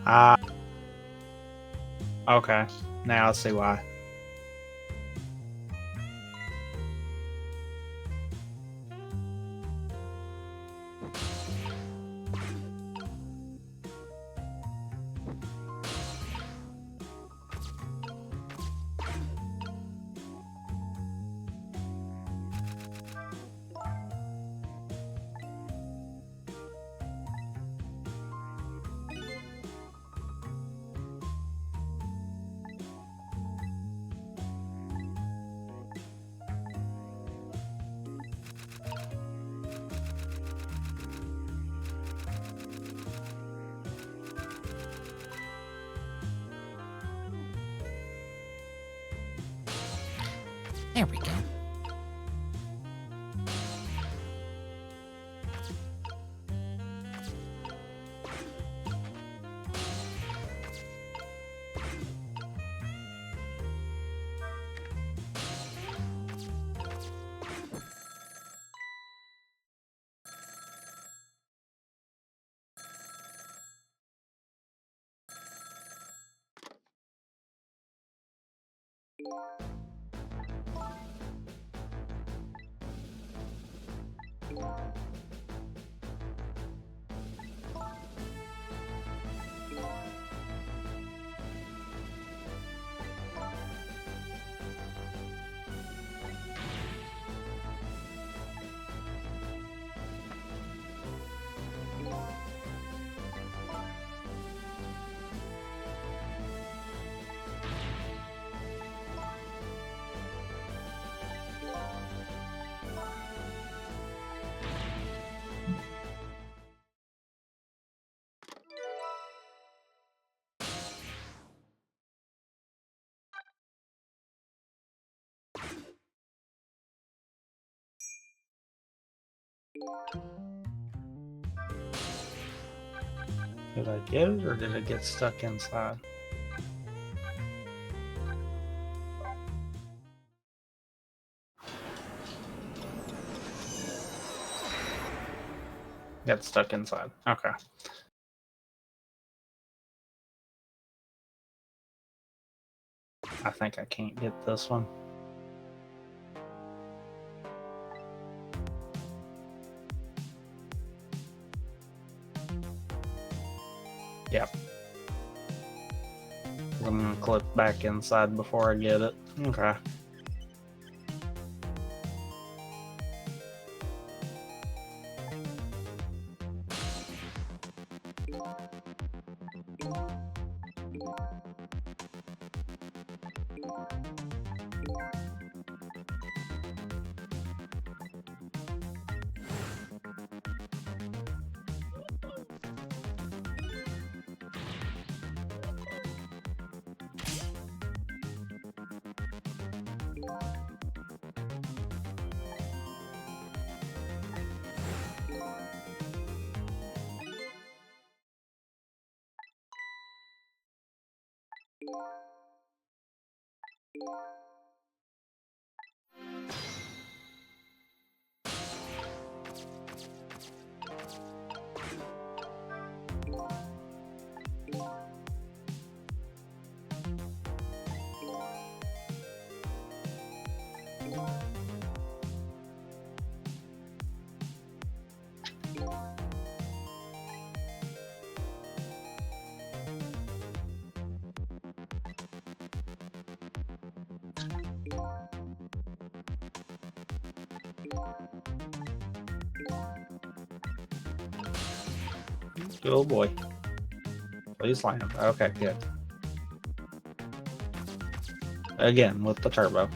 Speaker 2: Ah. Okay. Now I see why.
Speaker 1: There we go.
Speaker 2: Did I get it, or did it get stuck inside? Got stuck inside. Okay. I think I can't get this one. Yep. I'm gonna clip back inside before I get it. Okay. Oh boy. Please land. Okay, good. Again with the turbo.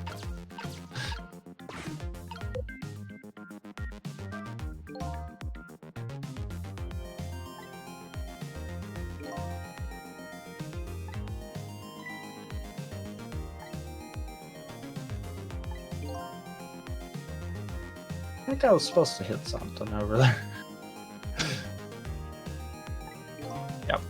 Speaker 2: I think I was supposed to hit something over there. Yep.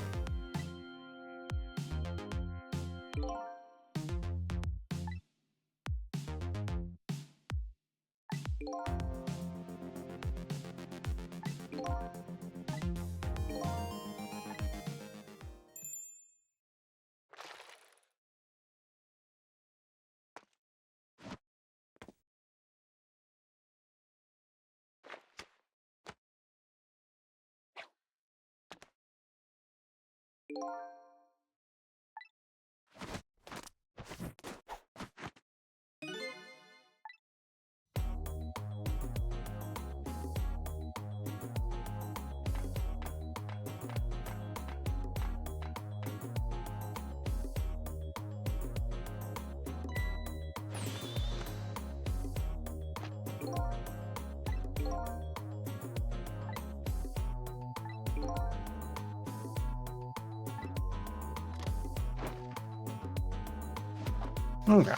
Speaker 2: Okay.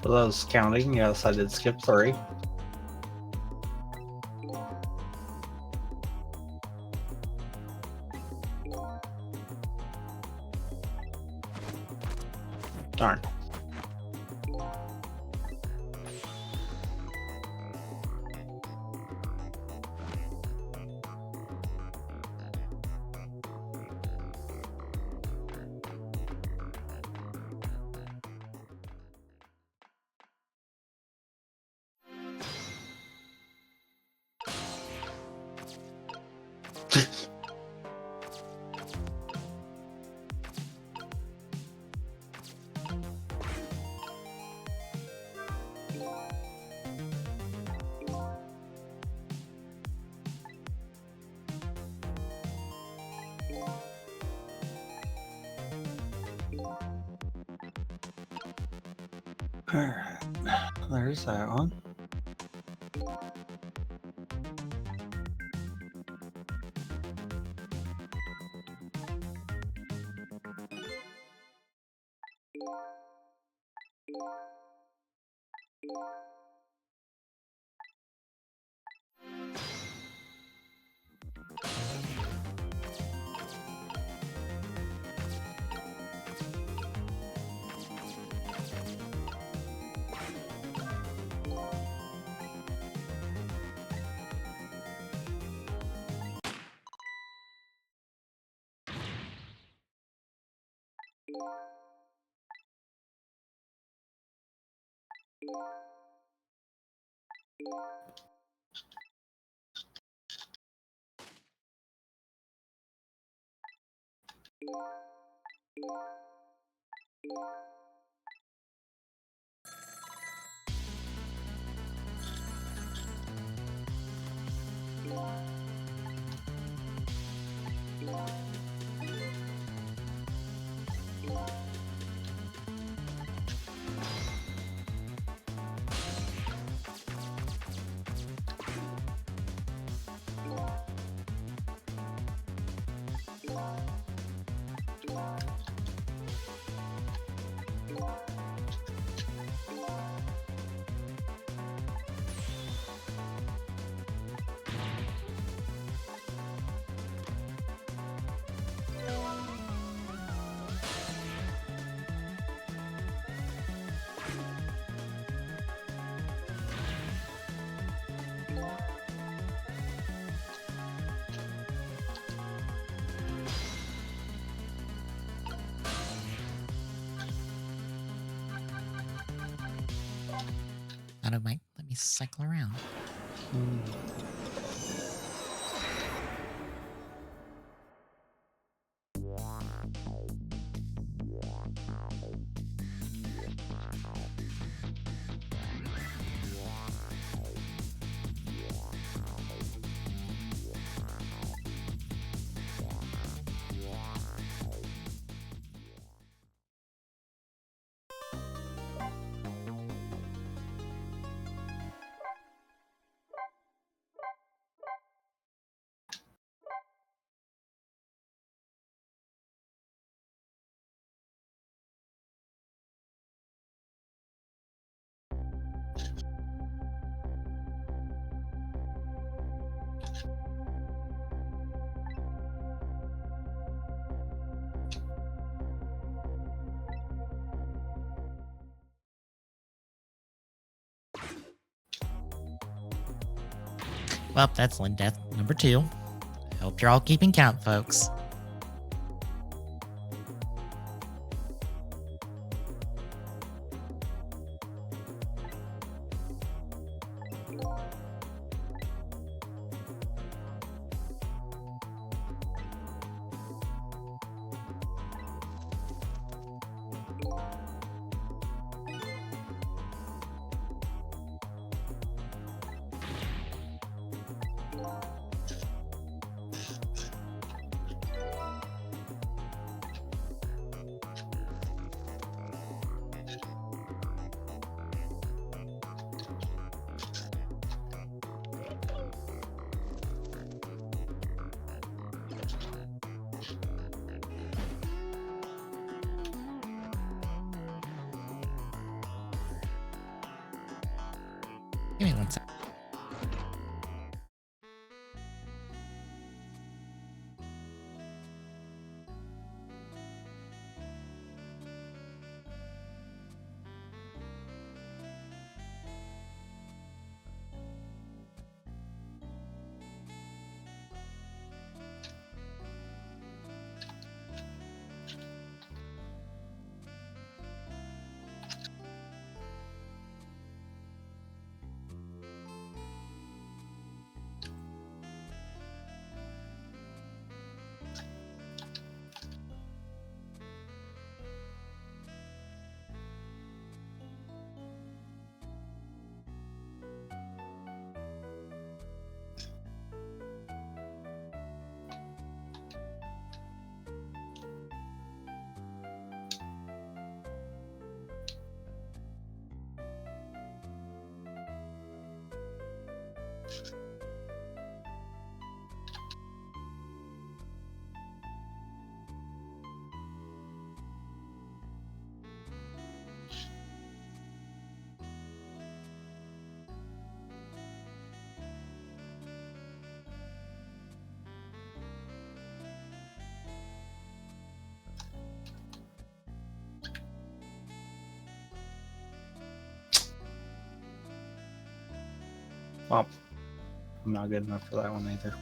Speaker 2: For those counting, yes, I did skip 3. Darn. Alright, there's that one.
Speaker 1: Out of my, let me cycle around. Well, that's Lynn Death number 2. Hope you're all keeping count, folks. Give me 1 sec.
Speaker 2: Well, I'm not good enough for that one either.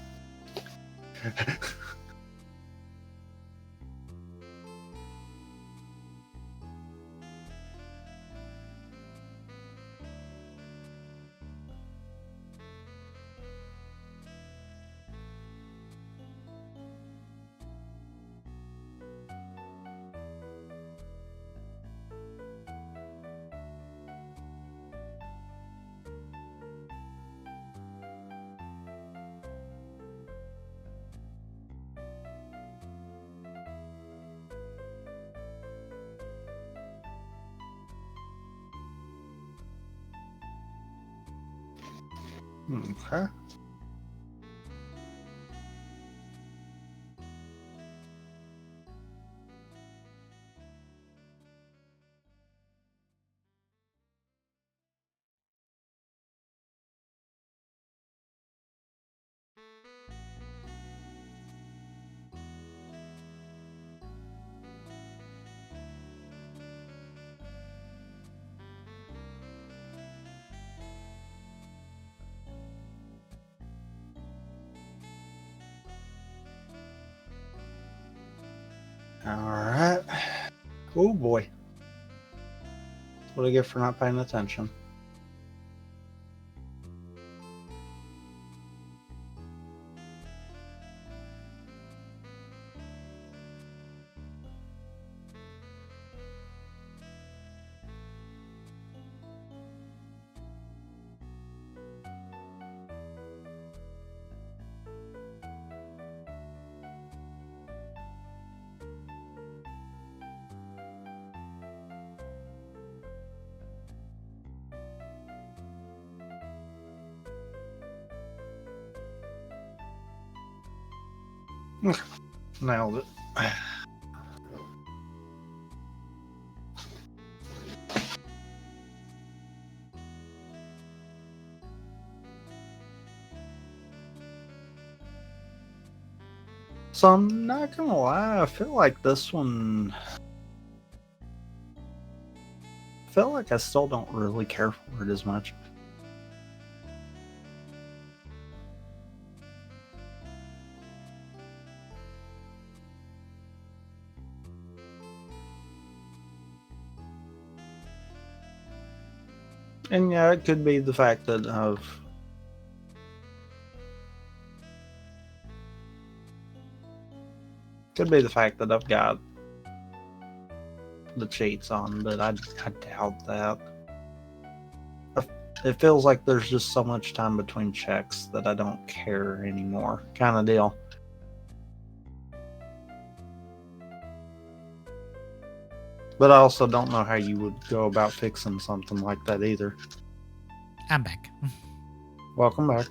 Speaker 2: Okay. All right. Oh boy. What do I get for not paying attention? Nailed it. So I'm not gonna lie, I feel like this one. I feel like I still don't really care for it as much. And yeah, it could be the fact that I've got the cheats on, but I doubt that. It feels like there's just so much time between checks that I don't care anymore, kind of deal. But I also don't know how you would go about fixing something like that either.
Speaker 1: I'm back.
Speaker 2: Welcome back.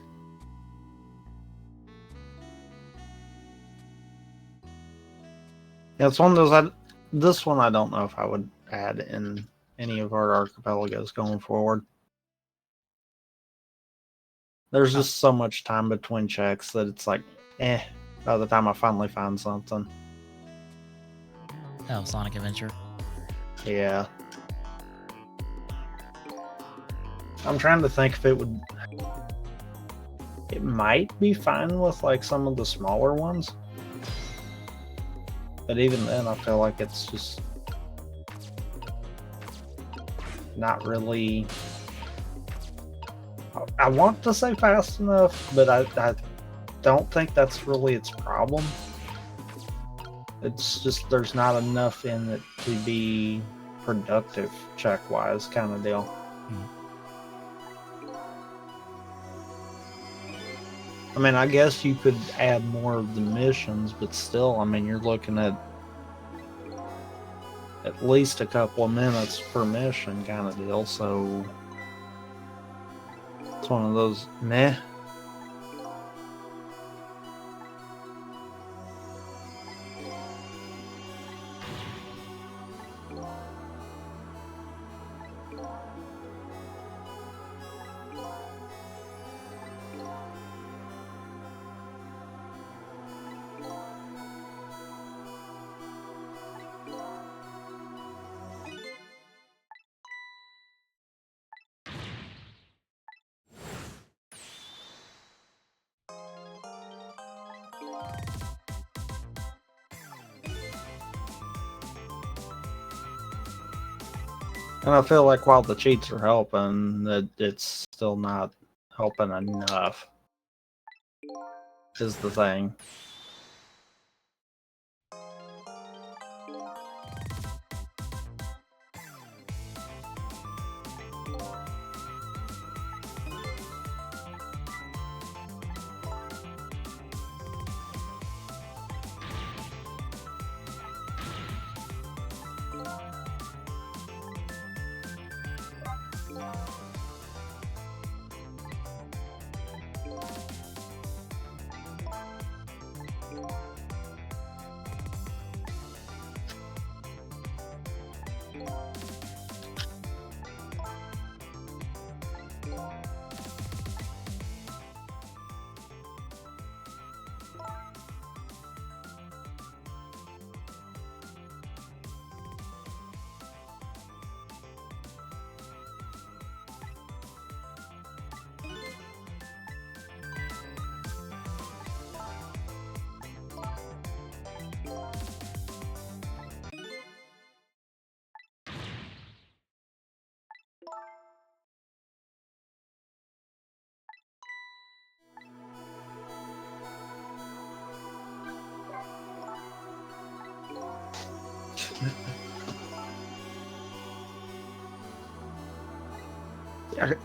Speaker 2: Yeah, it's one of those. This one I don't know if I would add in any of our archipelagos going forward. There's just so much time between checks that it's like, by the time I finally find something.
Speaker 1: Oh, Sonic Adventure.
Speaker 2: Yeah. I'm trying to think if it would. It might be fine with like some of the smaller ones. But even then, I feel like it's just not really. I want to say fast enough, but I don't think that's really its problem. It's just there's not enough in it to be productive check-wise, kind of deal. I mean, I guess you could add more of the missions, but still, I mean, you're looking at least a couple of minutes per mission kind of deal, so it's one of those meh. And I feel like while the cheats are helping, that it's still not helping enough. Is the thing.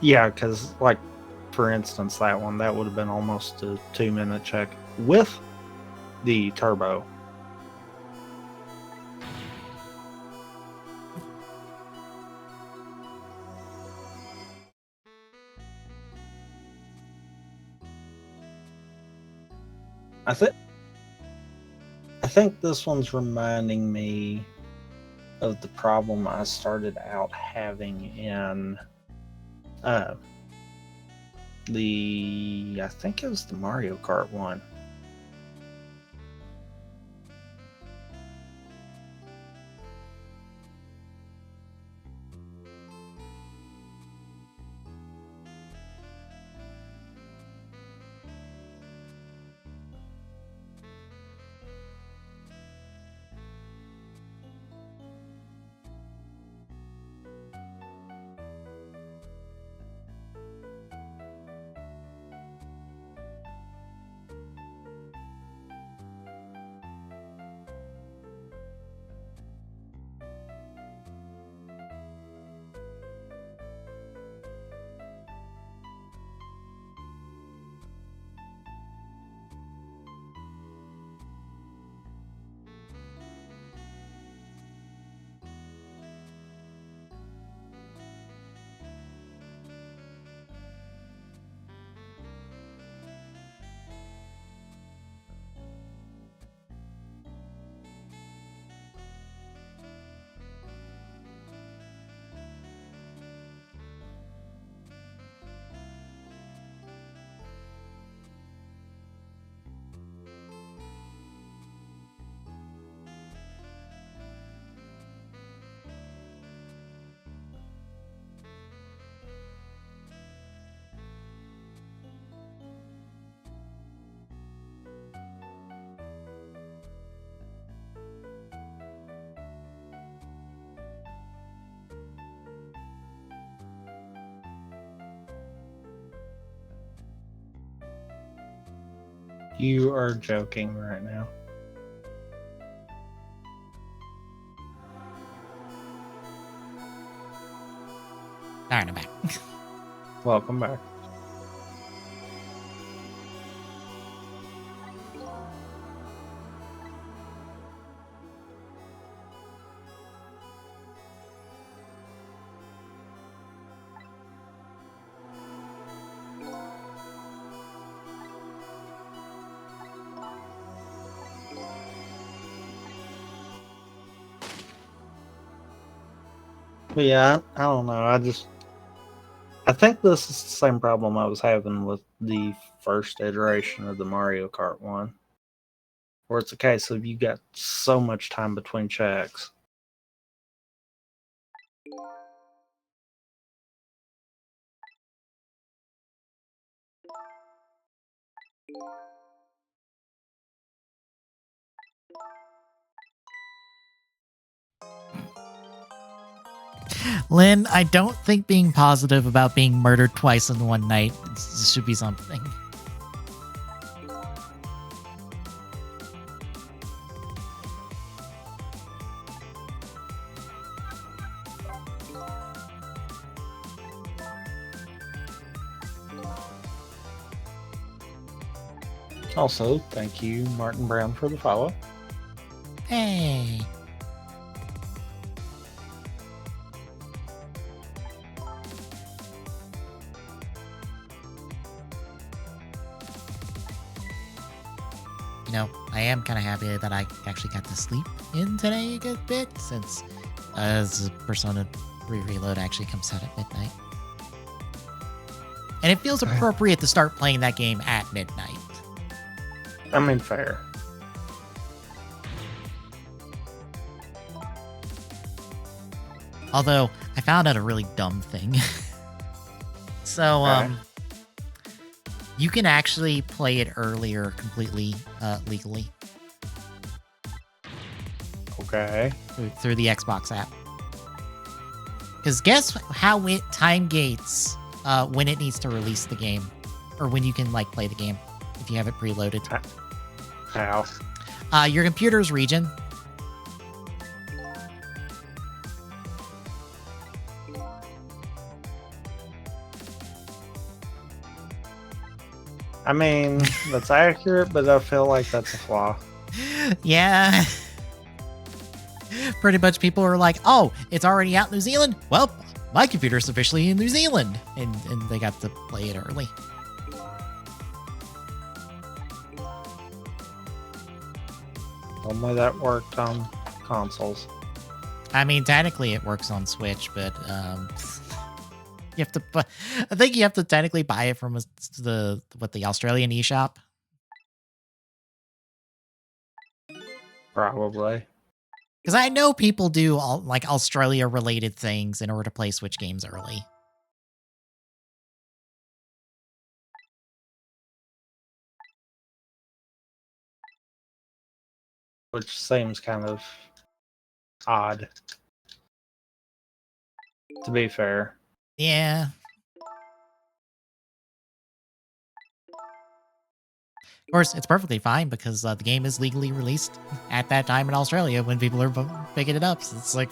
Speaker 2: Yeah, because like for instance, that one that would have been almost a 2-minute check with the turbo. I think this one's reminding me of the problem I started out having in I think it was the Mario Kart one. You are joking right now.
Speaker 1: Alright, I'm back.
Speaker 2: Welcome back. But yeah, I don't know. I think this is the same problem I was having with the first iteration of the Mario Kart one, where it's a case of you got so much time between checks.
Speaker 1: Lynn, I don't think being positive about being murdered twice in one night should be something.
Speaker 2: Also, thank you, Martin Brown, for the follow.
Speaker 1: Hey. You know, I am kind of happy that I actually got to sleep in today a good bit, since as Persona 3 Reload actually comes out at midnight. And it feels appropriate to start playing that game at midnight.
Speaker 2: I mean, fair.
Speaker 1: Although, I found out a really dumb thing. So, you can actually play it earlier completely legally
Speaker 2: Okay.
Speaker 1: through the Xbox app. Because guess how it time gates when it needs to release the game, or when you can like play the game if you have it preloaded.
Speaker 2: How?
Speaker 1: Your computer's region.
Speaker 2: I mean, that's accurate, but I feel like that's a flaw.
Speaker 1: Yeah. Pretty much people are like, oh, it's already out in New Zealand? Well, my computer's officially in New Zealand. And they got to play it early.
Speaker 2: Only that worked on consoles.
Speaker 1: I mean, technically it works on Switch, but you have to. I think you have to technically buy it from the Australian eShop.
Speaker 2: Probably.
Speaker 1: Because I know people do like Australia related things in order to play Switch games early.
Speaker 2: Which seems kind of odd, to be fair.
Speaker 1: Yeah. Of course, it's perfectly fine because the game is legally released at that time in Australia when people are picking it up. So it's like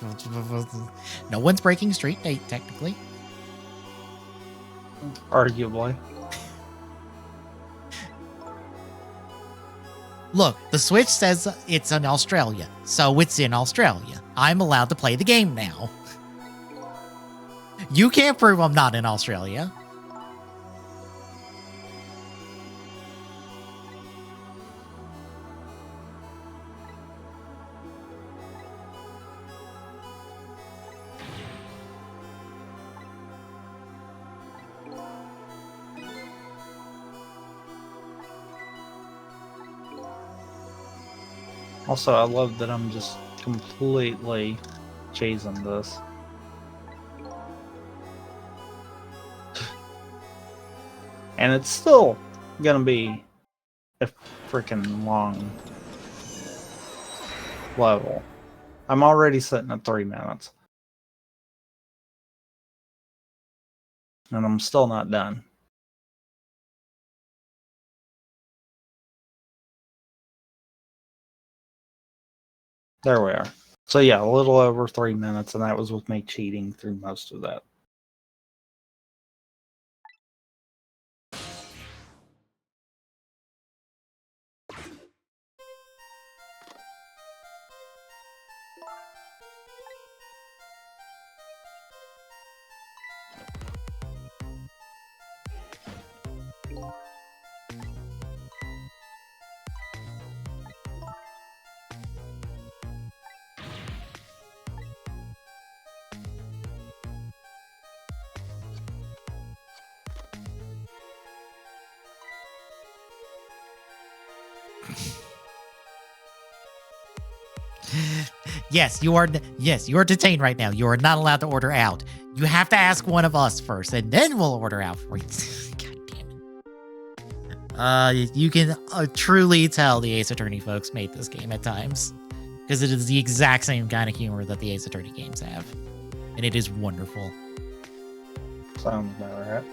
Speaker 1: no one's breaking street date technically.
Speaker 2: Arguably.
Speaker 1: Look, the Switch says it's in Australia, so it's in Australia. I'm allowed to play the game now. You can't prove I'm not in Australia.
Speaker 2: Also, I love that I'm just completely chasing this. And it's still gonna be a freaking long level. I'm already sitting at 3 minutes. And I'm still not done. There we are. So yeah, a little over 3 minutes, and that was with me cheating through most of that.
Speaker 1: Yes, you are. Yes, you are detained right now. You are not allowed to order out. You have to ask one of us first, and then we'll order out for you. God damn it. You can truly tell the Ace Attorney folks made this game at times, because it is the exact same kind of humor that the Ace Attorney games have, and it is wonderful.
Speaker 2: Sounds about right.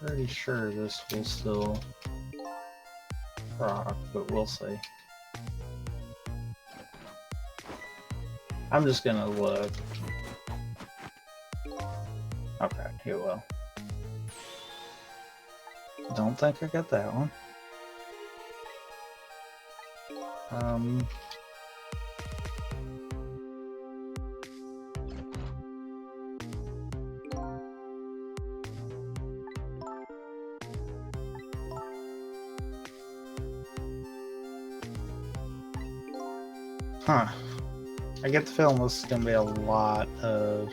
Speaker 2: Pretty sure this will still rock, but we'll see. I'm just gonna look. Okay, here we will. Don't think I got that one. Huh. I get the feeling this is gonna be a lot of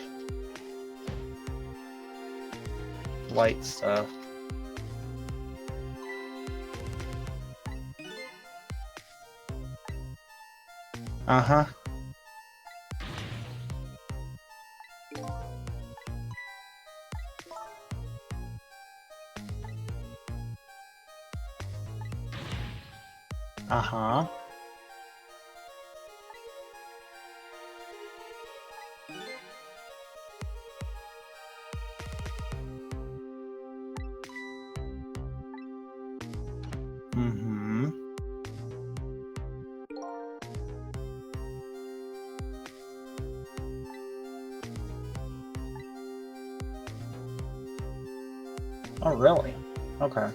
Speaker 2: light stuff. Uh-huh. Uh-huh. Mm-hmm. Oh, really? Okay.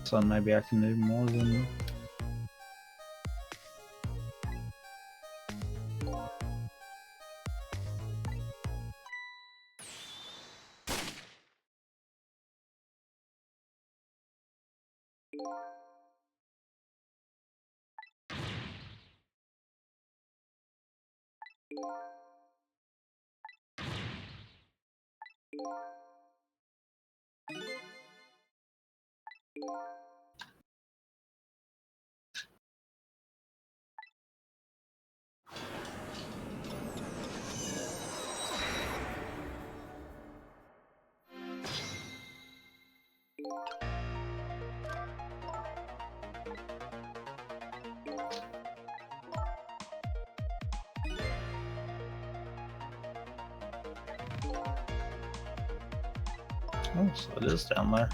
Speaker 2: So maybe I can do more than. Oh, so it is down there.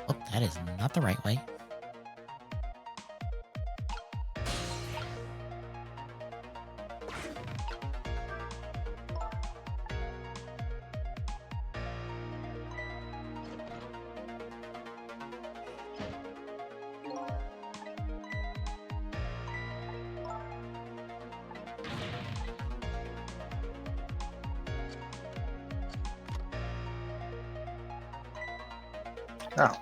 Speaker 1: Oh, that is not the right way.
Speaker 2: Oh.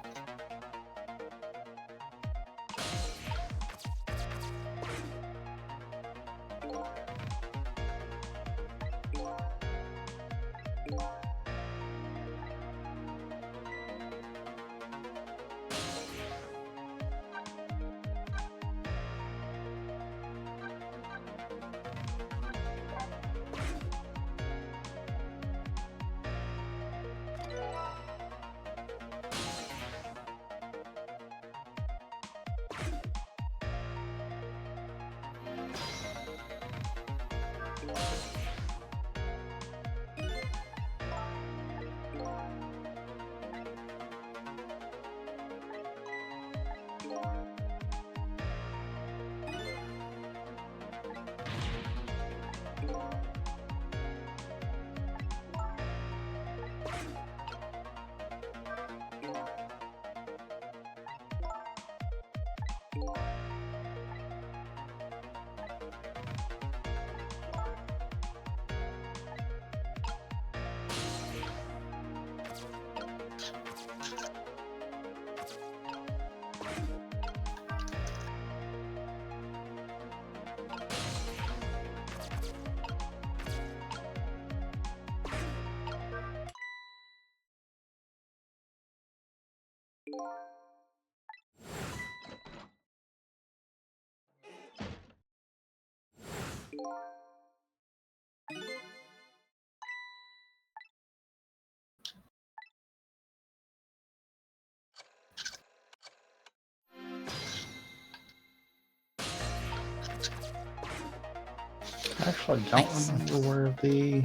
Speaker 2: I actually don't
Speaker 1: Nice.
Speaker 2: remember where the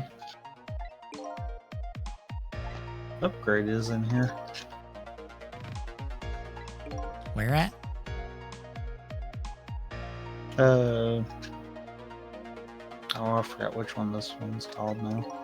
Speaker 2: upgrade is in here.
Speaker 1: Where at?
Speaker 2: Oh, I forgot which one this one's called now.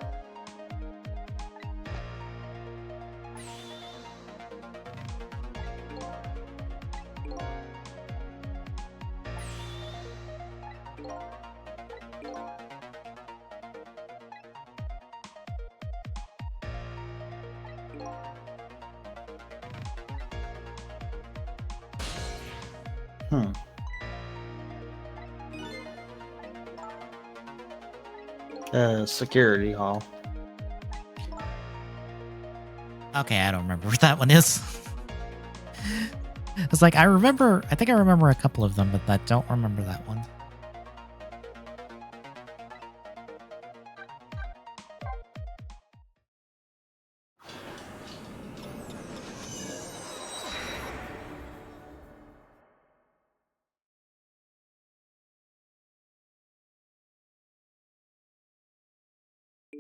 Speaker 2: Security hall.
Speaker 1: Okay, I don't remember what that one is. It's like I think I remember a couple of them, but I don't remember that one.
Speaker 2: You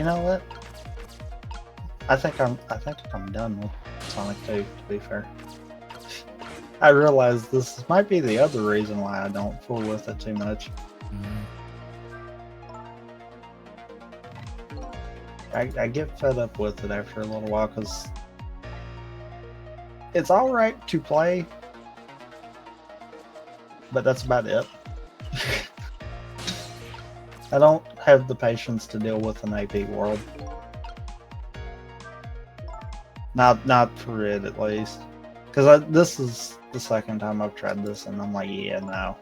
Speaker 2: know what? I think I'm done with Sonic 2, to be fair. I realize this might be the other reason why I don't fool with it too much. I get fed up with it after a little while because it's alright to play, but that's about it. I don't have the patience to deal with an AP world. Not for it, at least. Because this is the second time I've tried this, and I'm like, yeah, no.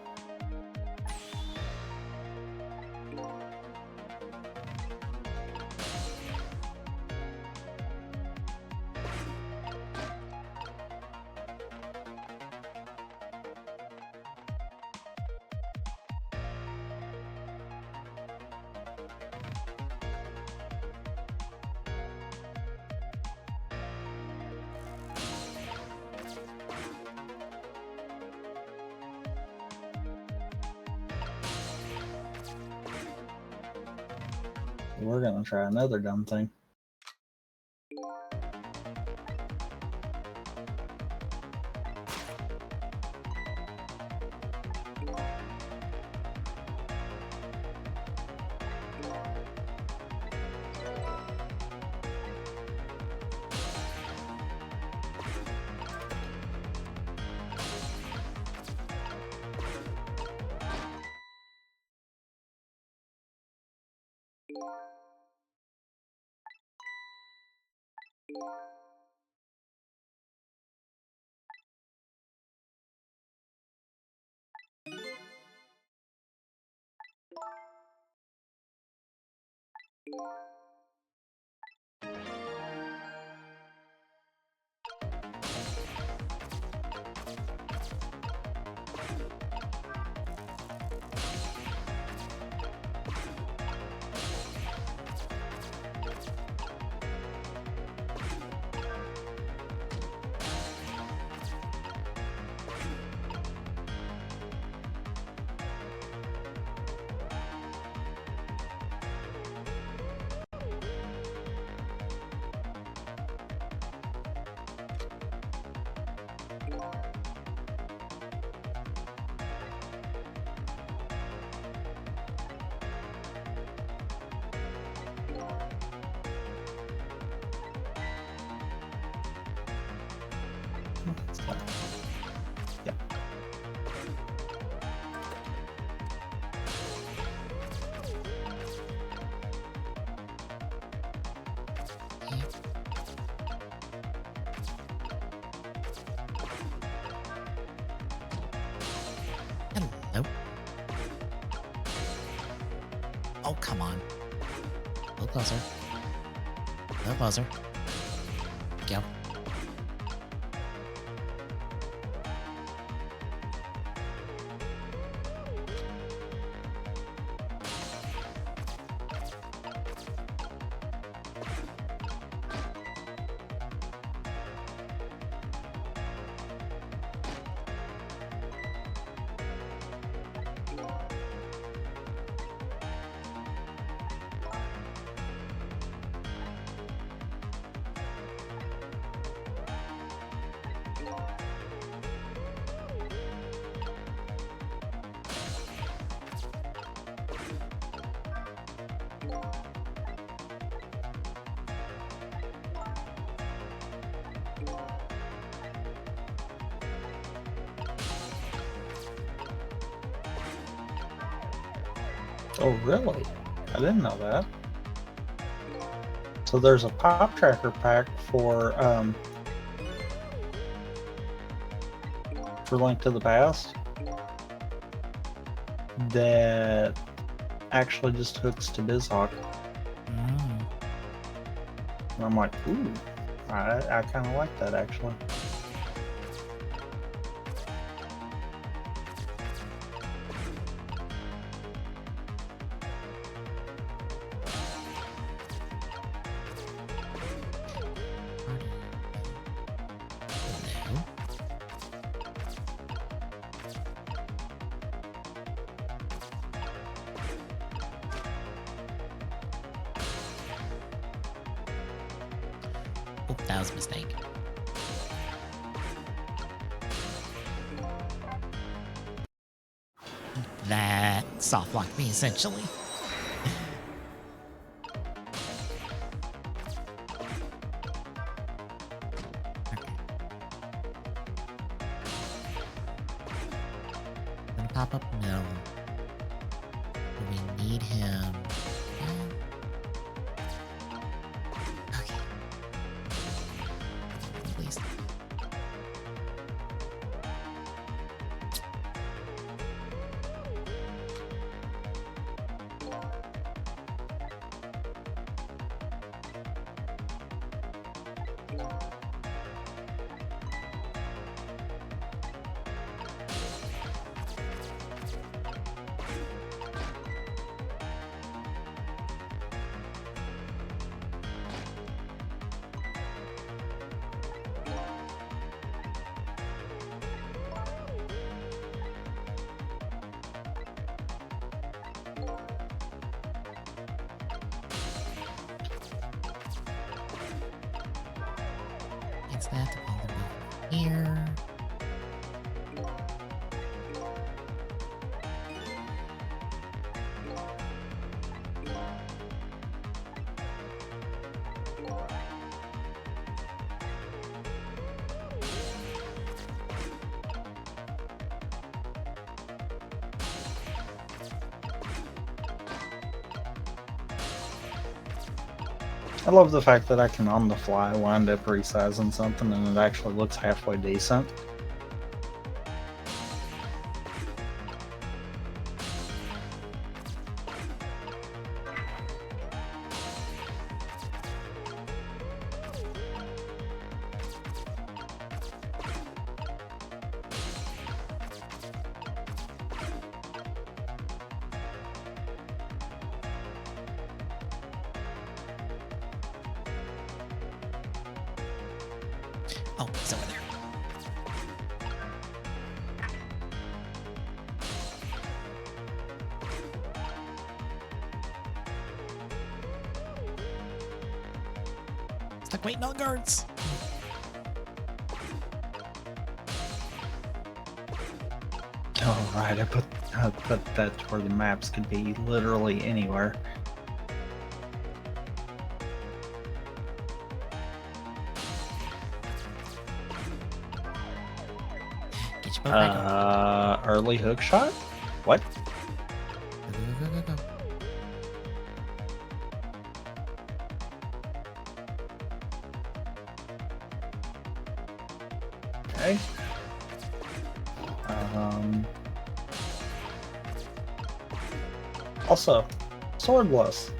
Speaker 2: We're gonna try another dumb thing. Yeah.
Speaker 1: Hello. Oh, come on. A little closer. A little closer. Go.
Speaker 2: Oh, really? I didn't know that. So there's a pop tracker pack for Link to the Past that actually just hooks to BizHawk.
Speaker 1: Mm.
Speaker 2: And I'm like, ooh, I kind of like that actually.
Speaker 1: No. Oh, that was a mistake. That soft locked me essentially. Okay. Gonna pop up no. We need him. Okay. At least. It's that all the way here.
Speaker 2: I love the fact that I can on the fly wind up resizing something and it actually looks halfway decent.
Speaker 1: Oh, it's over there. Stuck waiting on guards.
Speaker 2: Oh, right. I put that to where the maps could be literally anywhere.
Speaker 1: Get your boat back on.
Speaker 2: Early hook shot? What?
Speaker 1: Go, go, go, go, go.
Speaker 2: Okay. Also, swordless.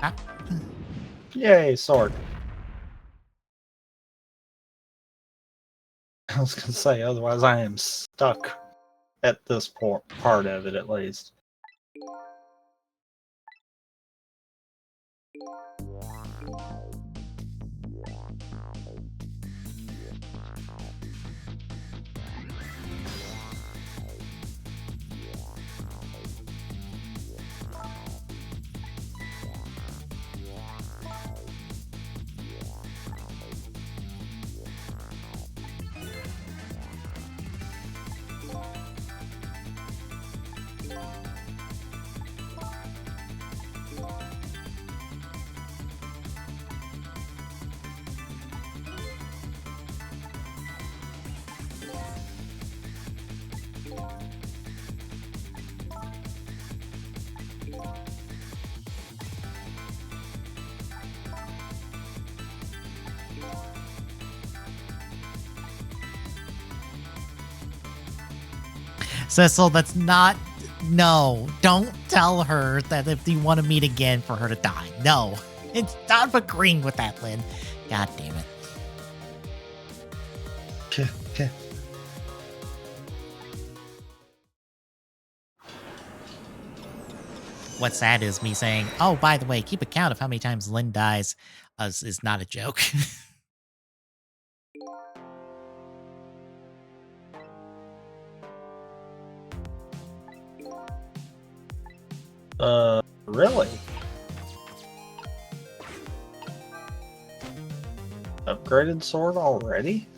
Speaker 1: Ah,
Speaker 2: Yay, sword. I was gonna say, otherwise I am stuck at this part of it at least.
Speaker 1: Cecil, that's not. No, don't tell her that if you want to meet again for her to die. No, it's not agreeing with that, Lynn. God damn it.
Speaker 2: Okay.
Speaker 1: What's sad is me saying, oh, by the way, keep a count of how many times Lynn dies is not a joke.
Speaker 2: Really? Upgraded sword already?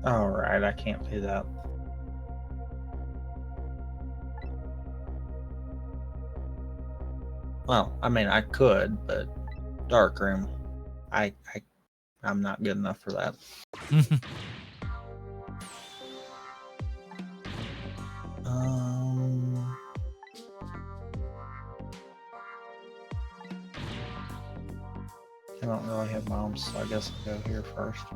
Speaker 2: Alright, I can't do that. Well, I mean, I could, but dark room, I'm not good enough for that. I don't really have bombs, so I guess I'll go here first.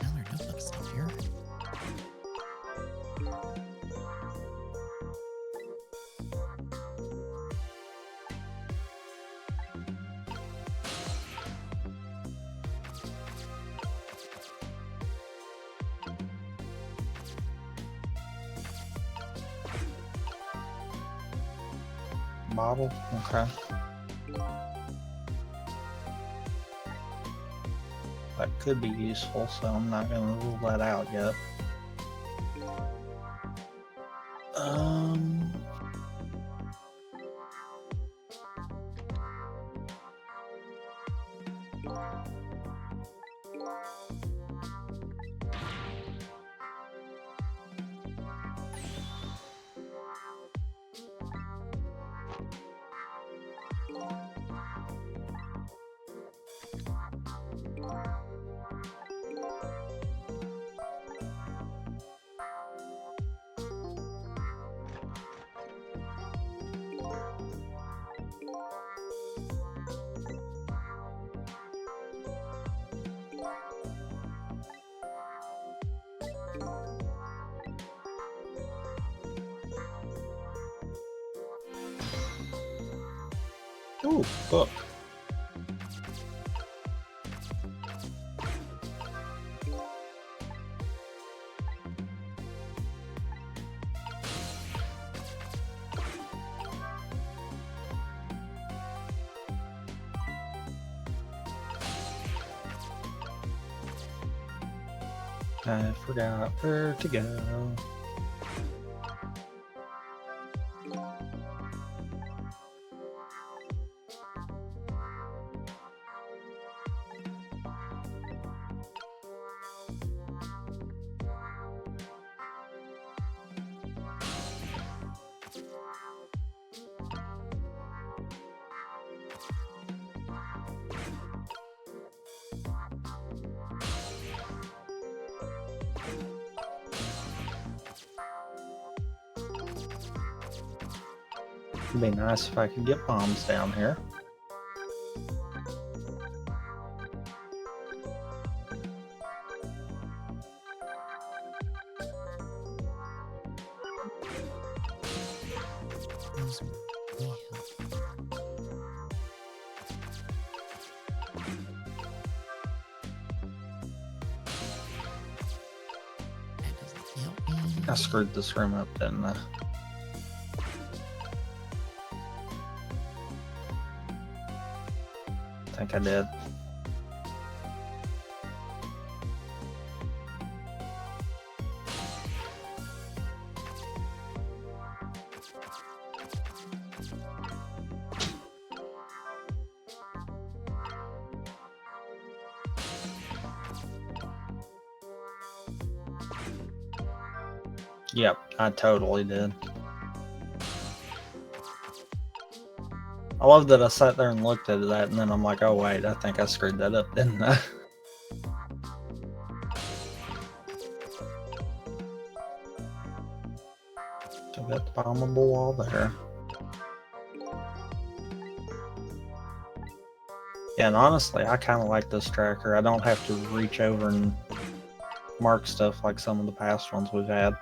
Speaker 1: Another notebook stuff here.
Speaker 2: Bottle? Okay. That could be useful, so I'm not going to rule that out yet. Ooh, book. I forgot where to go. It'd be nice if I could get bombs down here.
Speaker 1: Those would really help. That doesn't help me.
Speaker 2: I screwed this room up, didn't I? I think I did. Yep, I totally did. I love that I sat there and looked at that, and then I'm like, oh wait, I think I screwed that up, didn't I? So I got the bombable wall there. Yeah, and honestly, I kind of like this tracker. I don't have to reach over and mark stuff like some of the past ones we've had.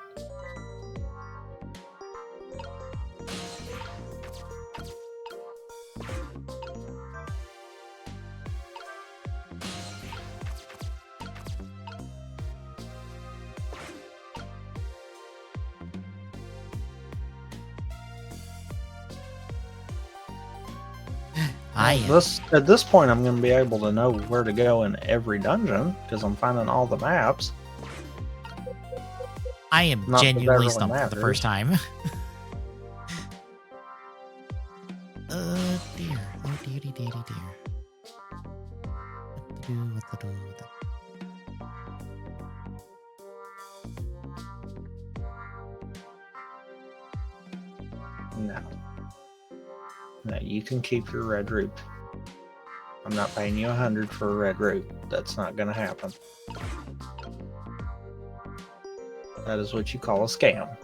Speaker 2: At this point, I'm going to be able to know where to go in every dungeon because I'm finding all the maps.
Speaker 1: I am
Speaker 2: Not that
Speaker 1: genuinely
Speaker 2: really
Speaker 1: stumped for the
Speaker 2: matters.
Speaker 1: first time. Dear. Oh, dearie, dearie, dear. What to do, what to do, what to do.
Speaker 2: No. No, you can keep your red root. I'm not paying you 100 for a red root. That's not going to happen. That is what you call a scam.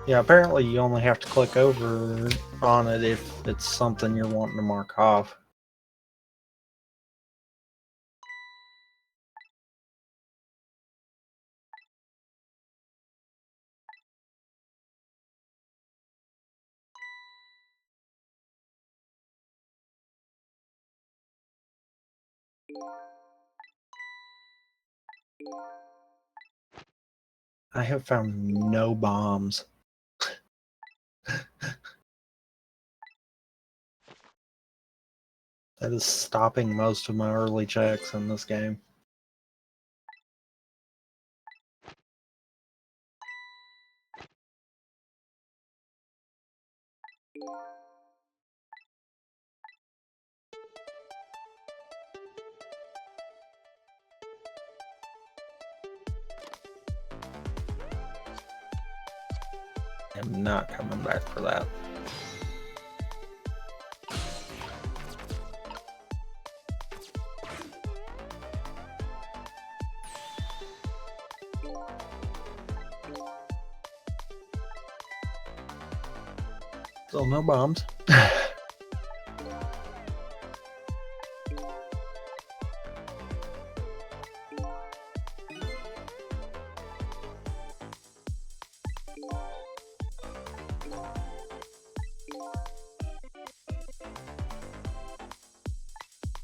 Speaker 2: Yeah, apparently you only have to click over on it if it's something you're wanting to mark off. I have found no bombs. That is stopping most of my early checks in this game. I'm not coming back for that. Still no bombs.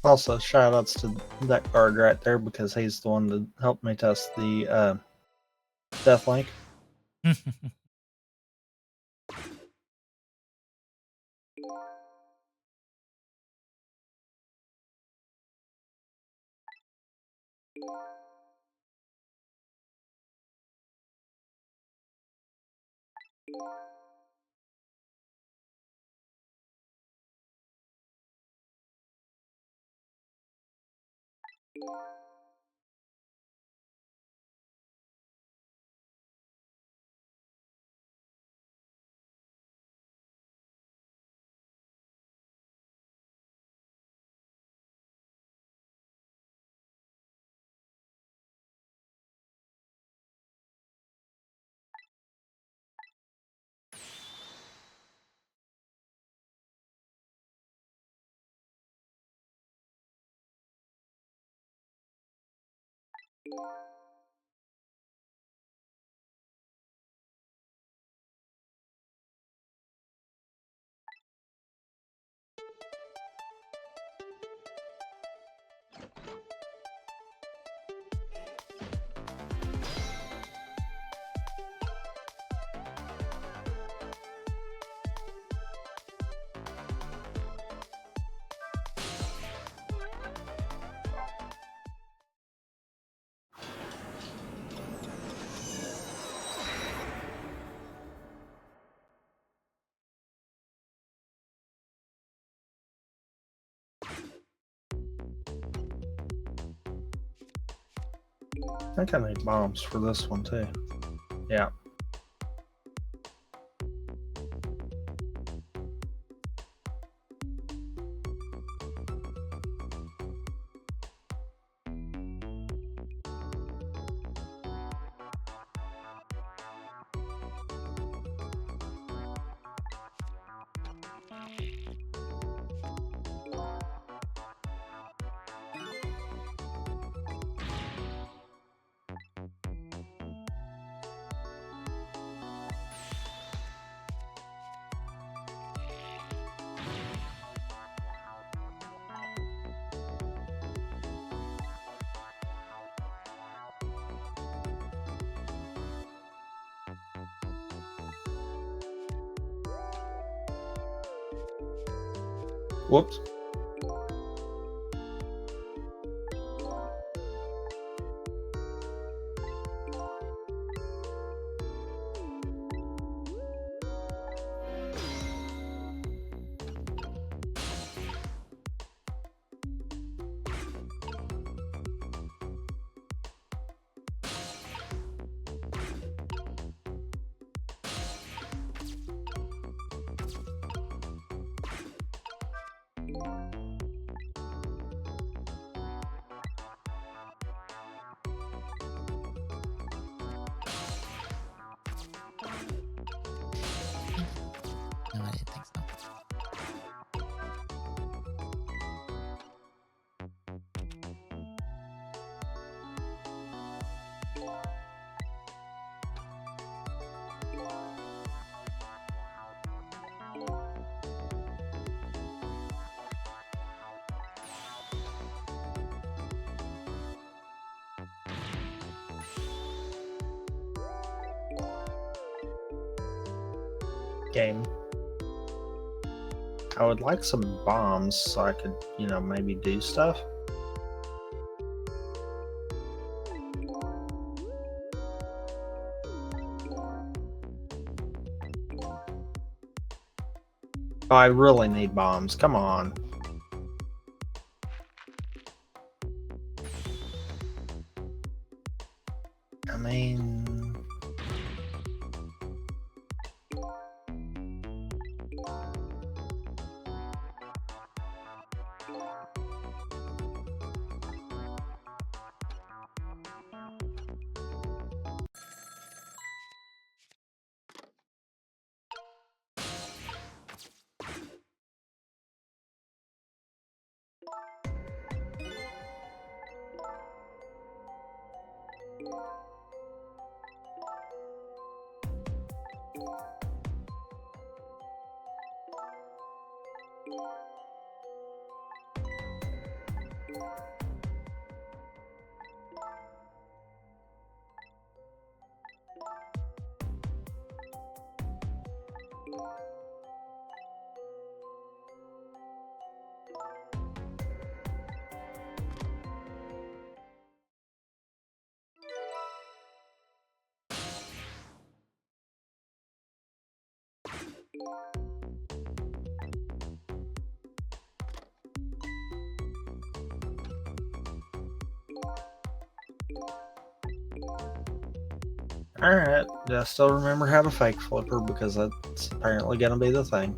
Speaker 2: Also, shout outs to that guard right there because he's the one that helped me test the Death Link. I think I need bombs for this one too. Yeah. Whoops.
Speaker 1: No, I didn't think so.
Speaker 2: Game. I would like some bombs so I could, maybe do stuff. Oh, I really need bombs. Come on. I mean, Alright, I still remember how to fake flipper because that's apparently gonna be the thing.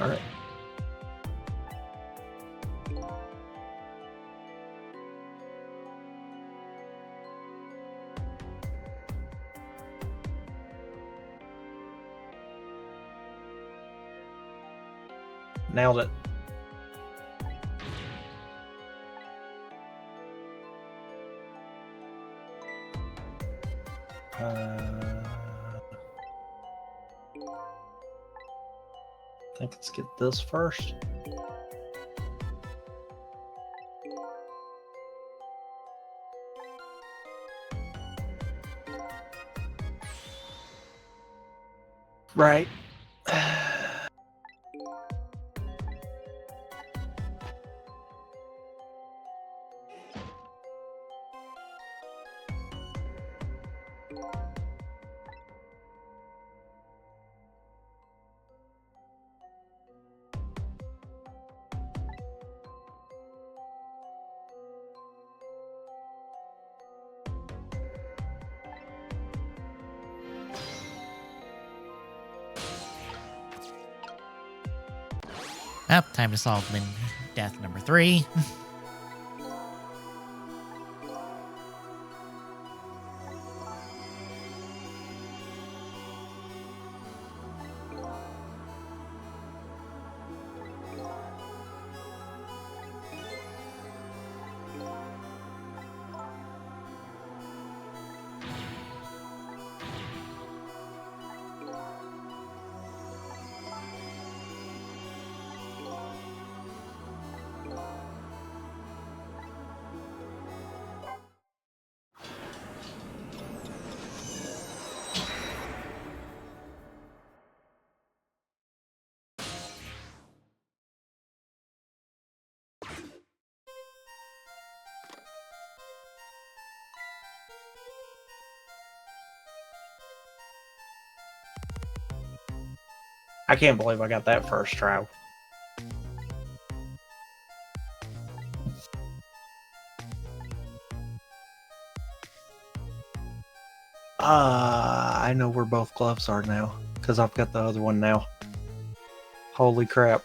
Speaker 2: Alright. Nailed it. I think let's get this first. Right.
Speaker 1: Up, time to solve Lynn death number 3.
Speaker 2: I can't believe I got that first try. I know where both gloves are now, because I've got the other one now. Holy crap.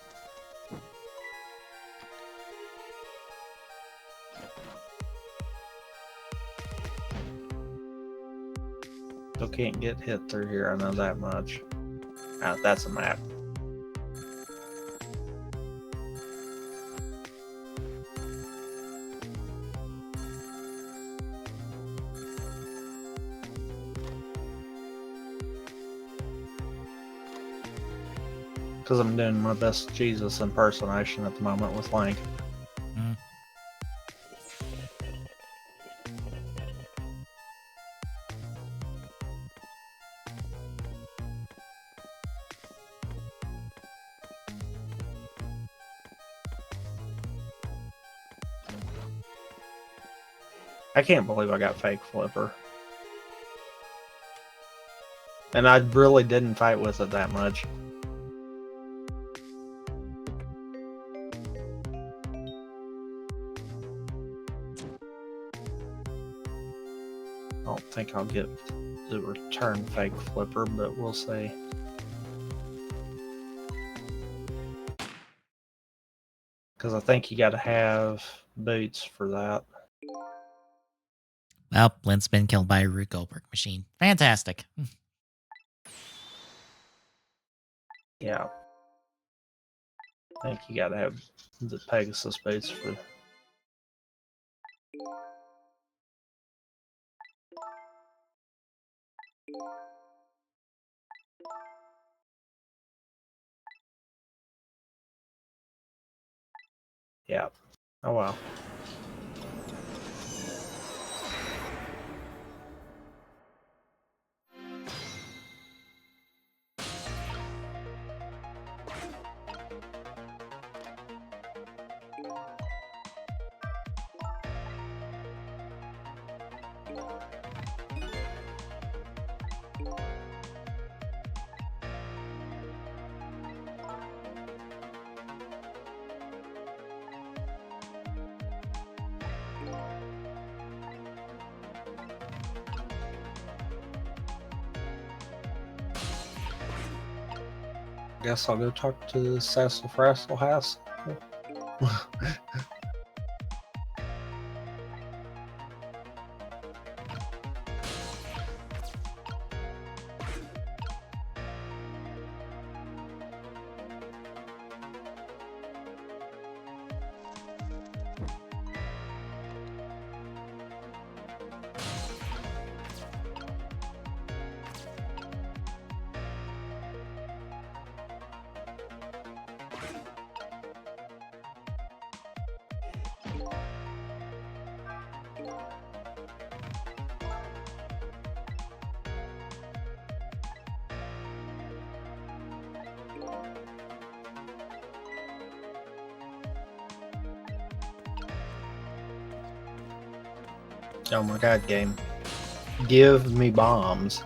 Speaker 2: Still can't get hit through here, I know that much. That's a map. Because I'm doing my best Jesus impersonation at the moment with Link.
Speaker 1: Mm.
Speaker 2: I can't believe I got fake flipper. And I really didn't fight with it that much. I don't think I'll get the return fake flipper, but we'll see. Because I think you got to have boots for that.
Speaker 1: Well, Blint's been killed by a Rube Goldberg machine. Fantastic.
Speaker 2: Yeah. I think you got to have the Pegasus boots for. Yeah. Oh well. Guess I'll go talk to Sassafras House. Oh my god, game. Give me bombs.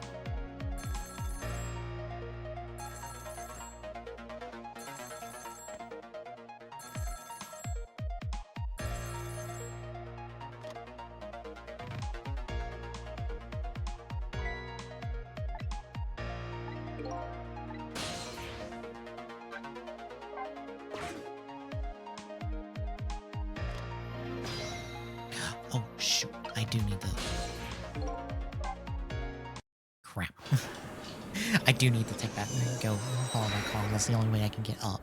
Speaker 1: Oh, shoot. I do need the... Crap. I do need to take that and go follow my car. That's the only way I can get up.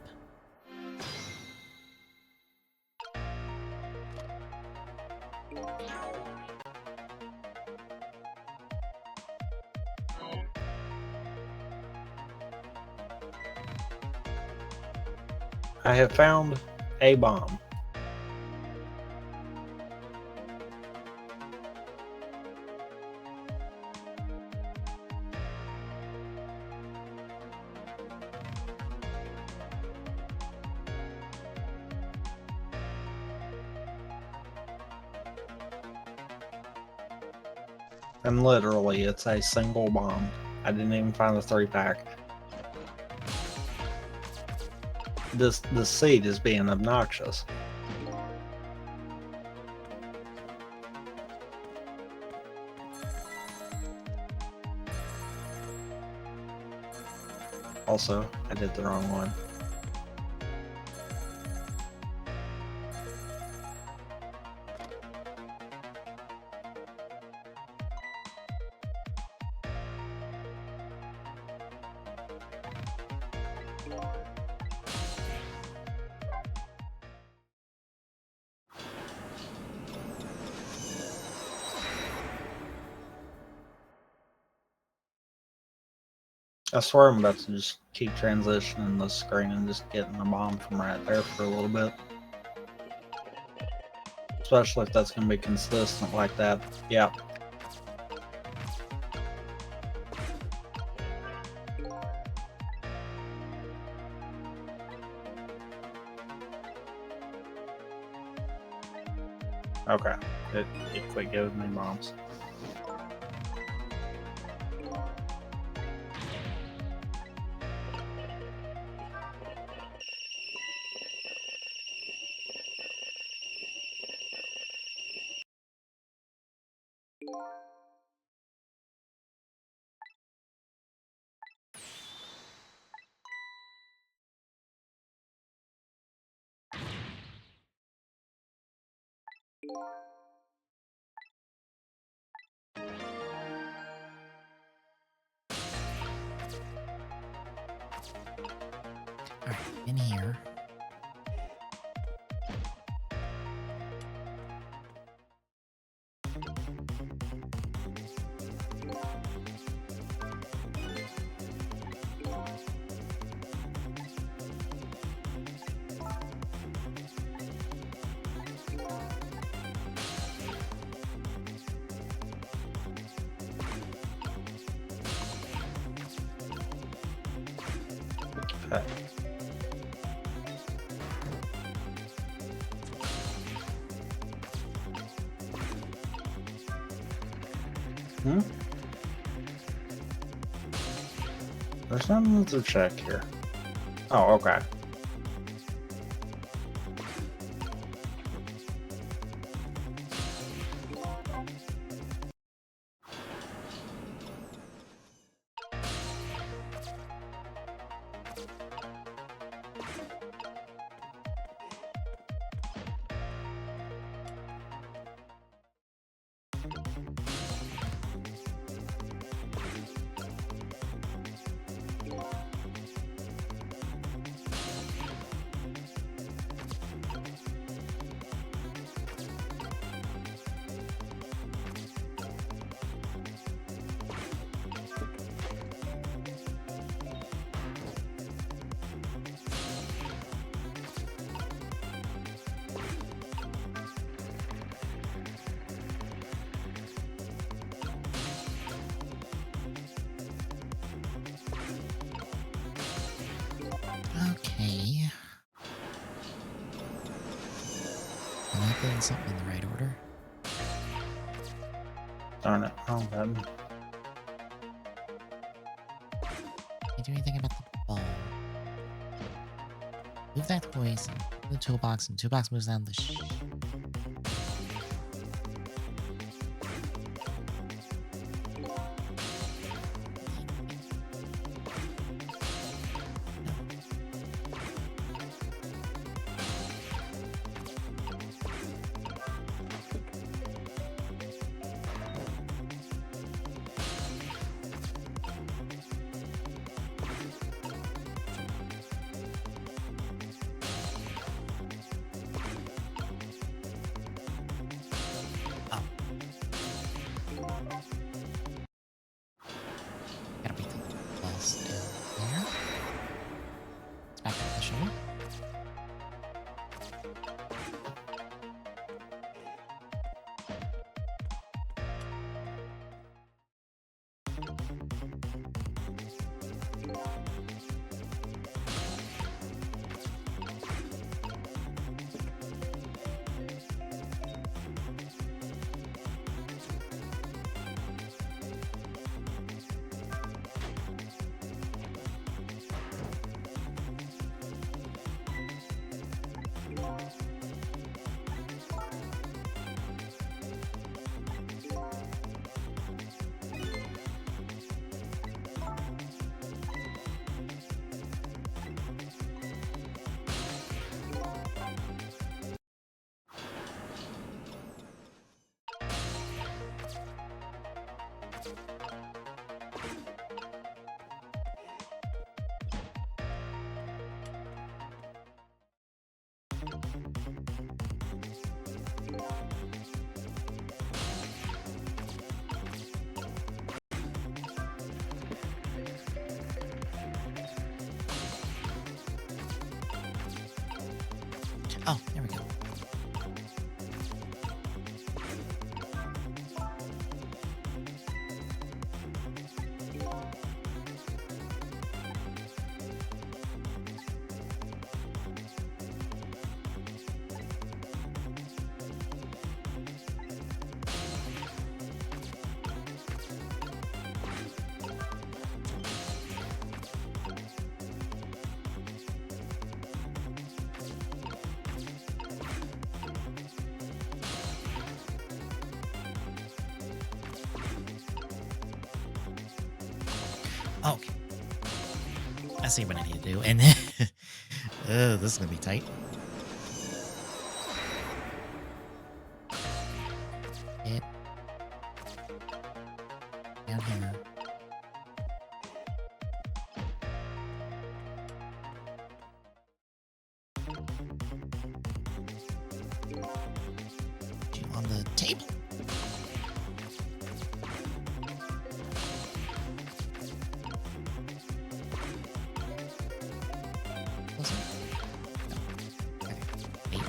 Speaker 2: I have found a bomb. And literally, it's a single bomb. I didn't even find the 3-pack. The seed is being obnoxious. Also, I did the wrong one. I swear I'm about to just keep transitioning the screen and just getting the bomb from right there for a little bit. Especially if that's going to be consistent like that. Yeah. Okay. It quit giving me bombs.
Speaker 1: All right, in here.
Speaker 2: Okay. Hmm? There's nothing to check here. Oh, okay.
Speaker 1: Okay. Am I putting something in the right order?
Speaker 2: Darn it. Wrong button.
Speaker 1: Can you do anything about the ball? Move that toys and the toolbox, and the toolbox moves down the Gotta beat the balls down there. It's back up the shoulder. Oh, there we go. Okay. I see what I need to do. And this is going to be tight. Yep. Down here. You on the table. Was it? No. Okay. 8.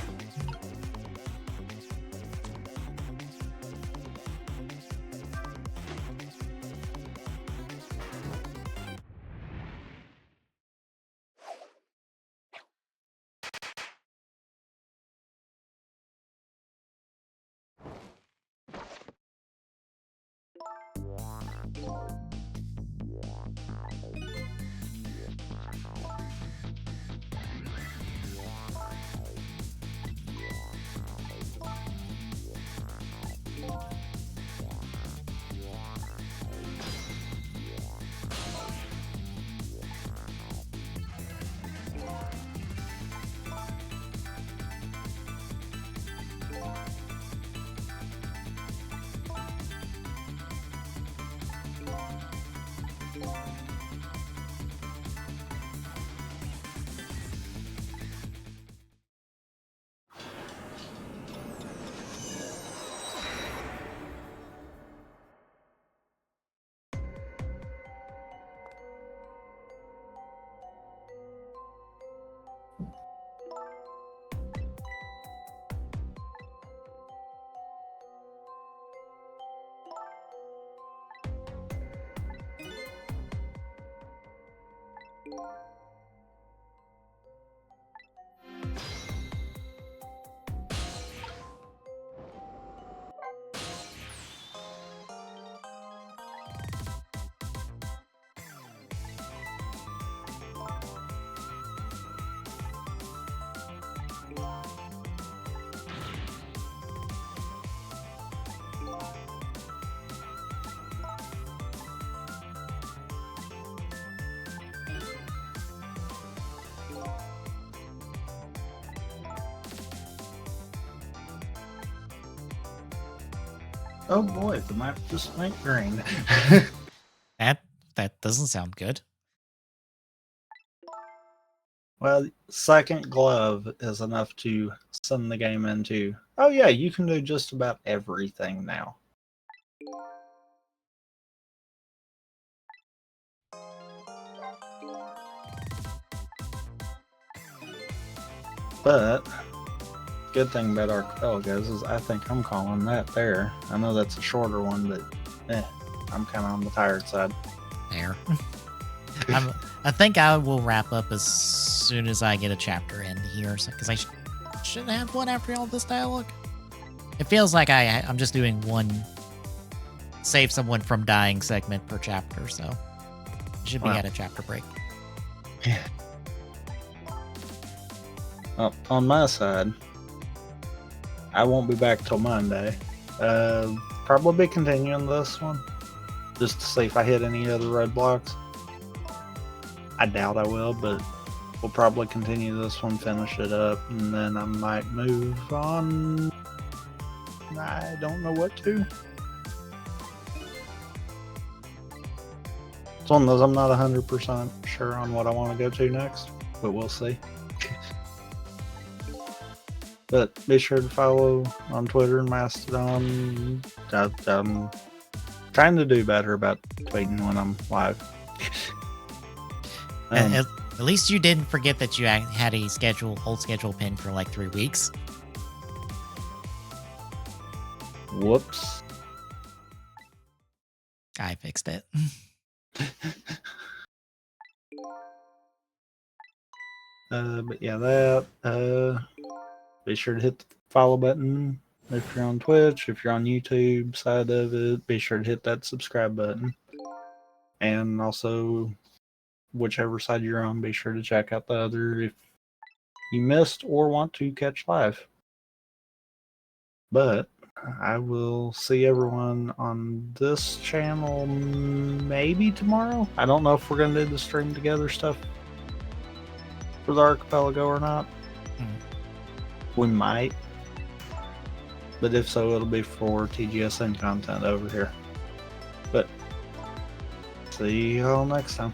Speaker 2: Oh boy, the map just went green.
Speaker 1: That doesn't sound good.
Speaker 2: Well, second glove is enough to send the game into, oh yeah, you can do just about everything now. But good thing about Archipelagos is I think I'm calling that there. I know that's a shorter one, but I'm kind of on the tired side.
Speaker 1: There. I think I will wrap up as soon as I get a chapter in here, because I shouldn't have one after all this dialogue. It feels like I'm just doing one save someone from dying segment per chapter, so I should be at a chapter break.
Speaker 2: Yeah. Well, on my side, I won't be back till Monday. Probably continuing this one, just to see if I hit any other roadblocks. I doubt I will, but we'll probably continue this one, finish it up, and then I might move on. I don't know what to. It's one of those I'm not 100% sure on what I want to go to next, but we'll see. But be sure to follow on Twitter and Mastodon. I'm trying to do better about tweeting when I'm live.
Speaker 1: At least you didn't forget that you had a old schedule pin for like 3 weeks.
Speaker 2: Whoops.
Speaker 1: I fixed it.
Speaker 2: But yeah, that. Be sure to hit the follow button if you're on Twitch. If you're on YouTube side of it, be sure to hit that subscribe button. And also, whichever side you're on, be sure to check out the other if you missed or want to catch live. But I will see everyone on this channel maybe tomorrow. I don't know if we're going to do the stream together stuff for the archipelago or not. We might. But if so, it'll be for TGSN content over here. But see you all next time.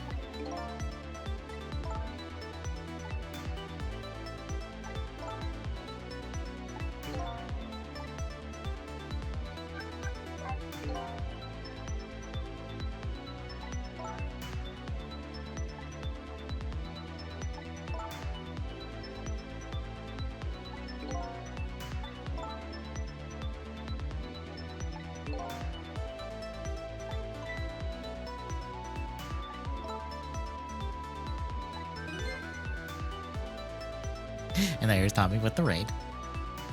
Speaker 1: And there's Tommy with the raid.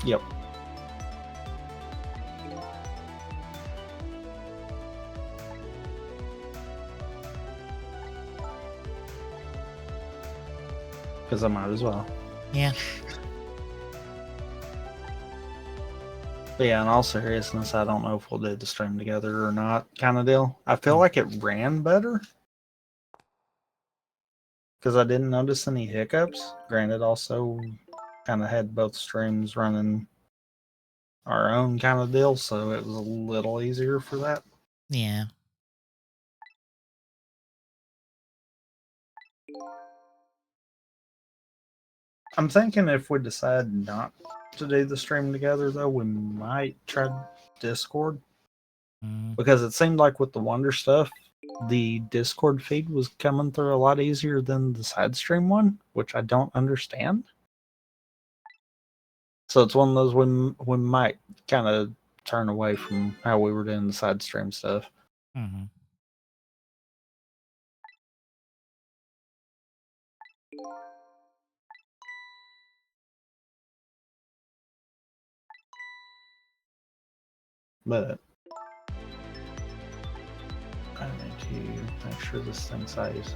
Speaker 2: Yep. Because I might as well.
Speaker 1: Yeah.
Speaker 2: But yeah, in all seriousness, I don't know if we'll do the stream together or not, kind of deal. I feel like it ran better because I didn't notice any hiccups. Granted, also kind of had both streams running our own kind of deal, so it was a little easier for that.
Speaker 1: Yeah.
Speaker 2: I'm thinking if we decide not to do the stream together, though, we might try Discord. Because it seemed like with the Wonder stuff, the Discord feed was coming through a lot easier than the side stream one, which I don't understand. So it's one of those we might kind of turn away from how we were doing the side stream stuff.
Speaker 1: Mm-hmm.
Speaker 2: But I need to make sure this thing saves.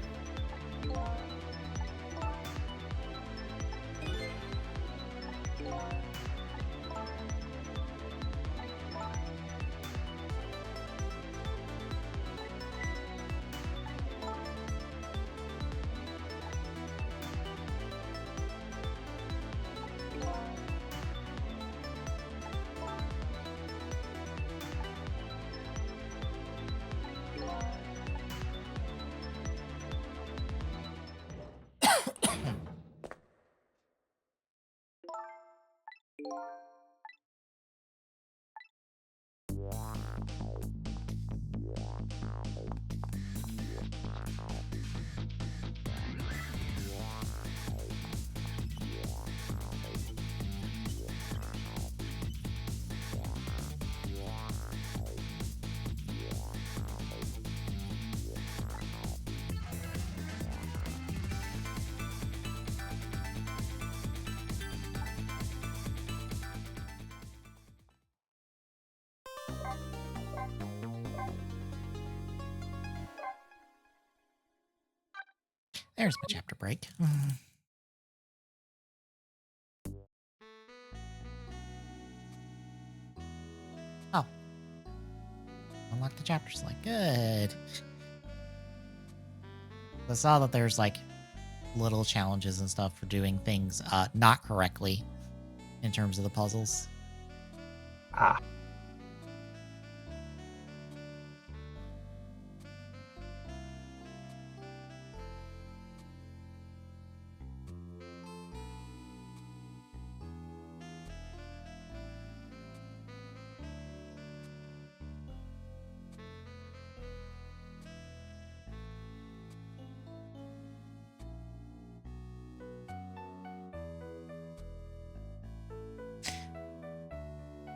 Speaker 1: There's my chapter break. Oh. Unlock the chapter select. Good. I saw that there's like little challenges and stuff for doing things not correctly in terms of the puzzles.
Speaker 2: Ah.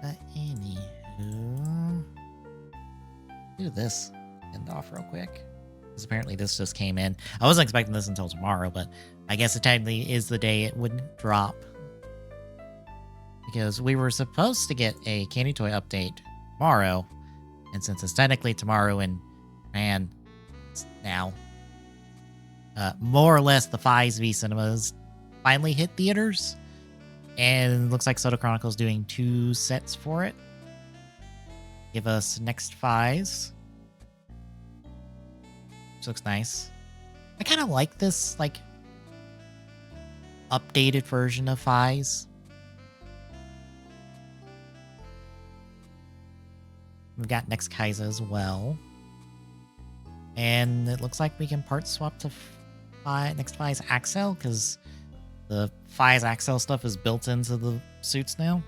Speaker 1: But anywho, do this end off real quick. Because apparently this just came in. I wasn't expecting this until tomorrow, but I guess it technically is the day it would drop. Because we were supposed to get a Candy Toy update tomorrow. And since it's technically tomorrow and it's now, more or less the Fives V Cinemas finally hit theaters. And it looks like Soda Chronicles doing 2 sets for it. give us next Fies. Which looks nice. I kind of like this, like, updated version of Fies. We've got next Kaiser as well. And it looks like we can part swap to next Fies Axel, because the Fies Axel stuff is built into the suits now.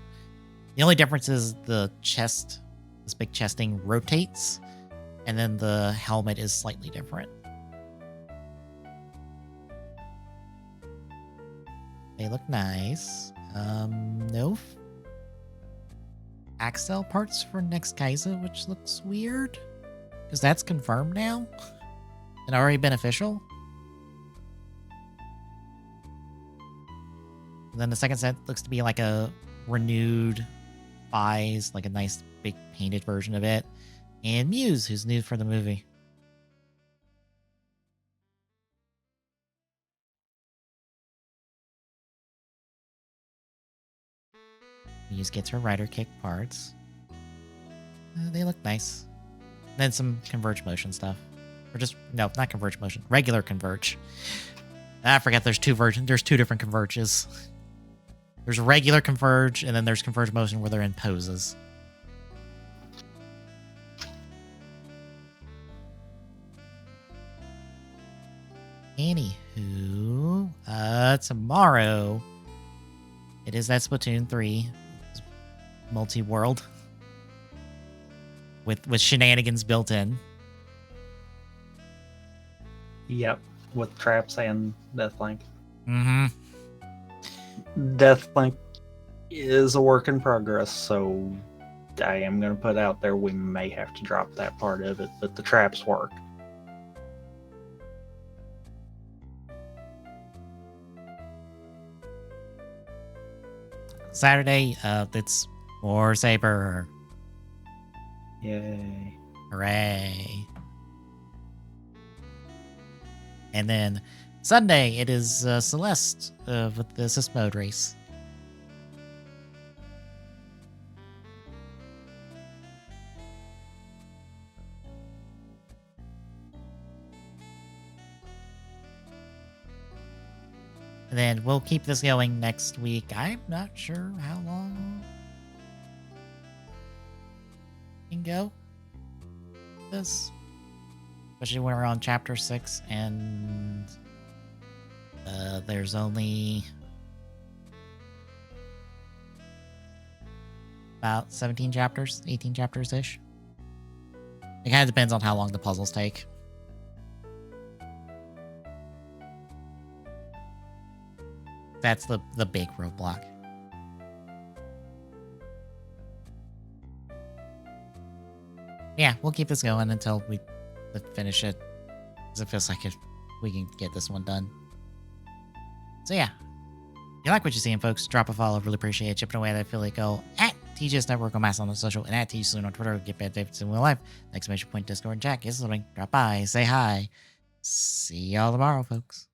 Speaker 1: The only difference is the chest, this big chesting rotates, and then the helmet is slightly different. They look nice. No Axel parts for next Kaiser, which looks weird. Because that's confirmed now? And already beneficial? And then the second set looks to be like a renewed Fies, like a nice big painted version of it. And Muse, who's new for the movie. Muse gets her rider kick parts. They look nice. Then some Converge motion stuff. Or just, no, not Converge motion. Regular Converge. I forget there's two versions. There's two different Converges. There's regular Converge, and then there's Converge motion where they're in poses. Anywho, tomorrow it is that Splatoon 3 multi-world with shenanigans built in.
Speaker 2: Yep, with traps and Deathlink.
Speaker 1: Mm-hmm.
Speaker 2: Deathlink is a work in progress, so I am going to put out there we may have to drop that part of it, but the traps work.
Speaker 1: Saturday, it's more Saber.
Speaker 2: Yay.
Speaker 1: Hooray. And then Sunday, it is Celeste with the assist mode race. And then we'll keep this going next week. I'm not sure how long we can go this. Especially when we're on chapter 6 and there's only about 17 chapters, 18 chapters-ish. It kind of depends on how long the puzzles take. That's the big roadblock. Yeah, we'll keep this going until we finish it. Because it feels like we can get this one done. So yeah. If you like what you're seeing, folks, drop a follow. Really appreciate it. Chipping away at affiliate goal at TGS Network on Mastodon on social and at TGS on Twitter. Get Bad Davidson in real life. Exclamation point Discord and chat. Is loading. Drop by. Say hi. See y'all tomorrow, folks.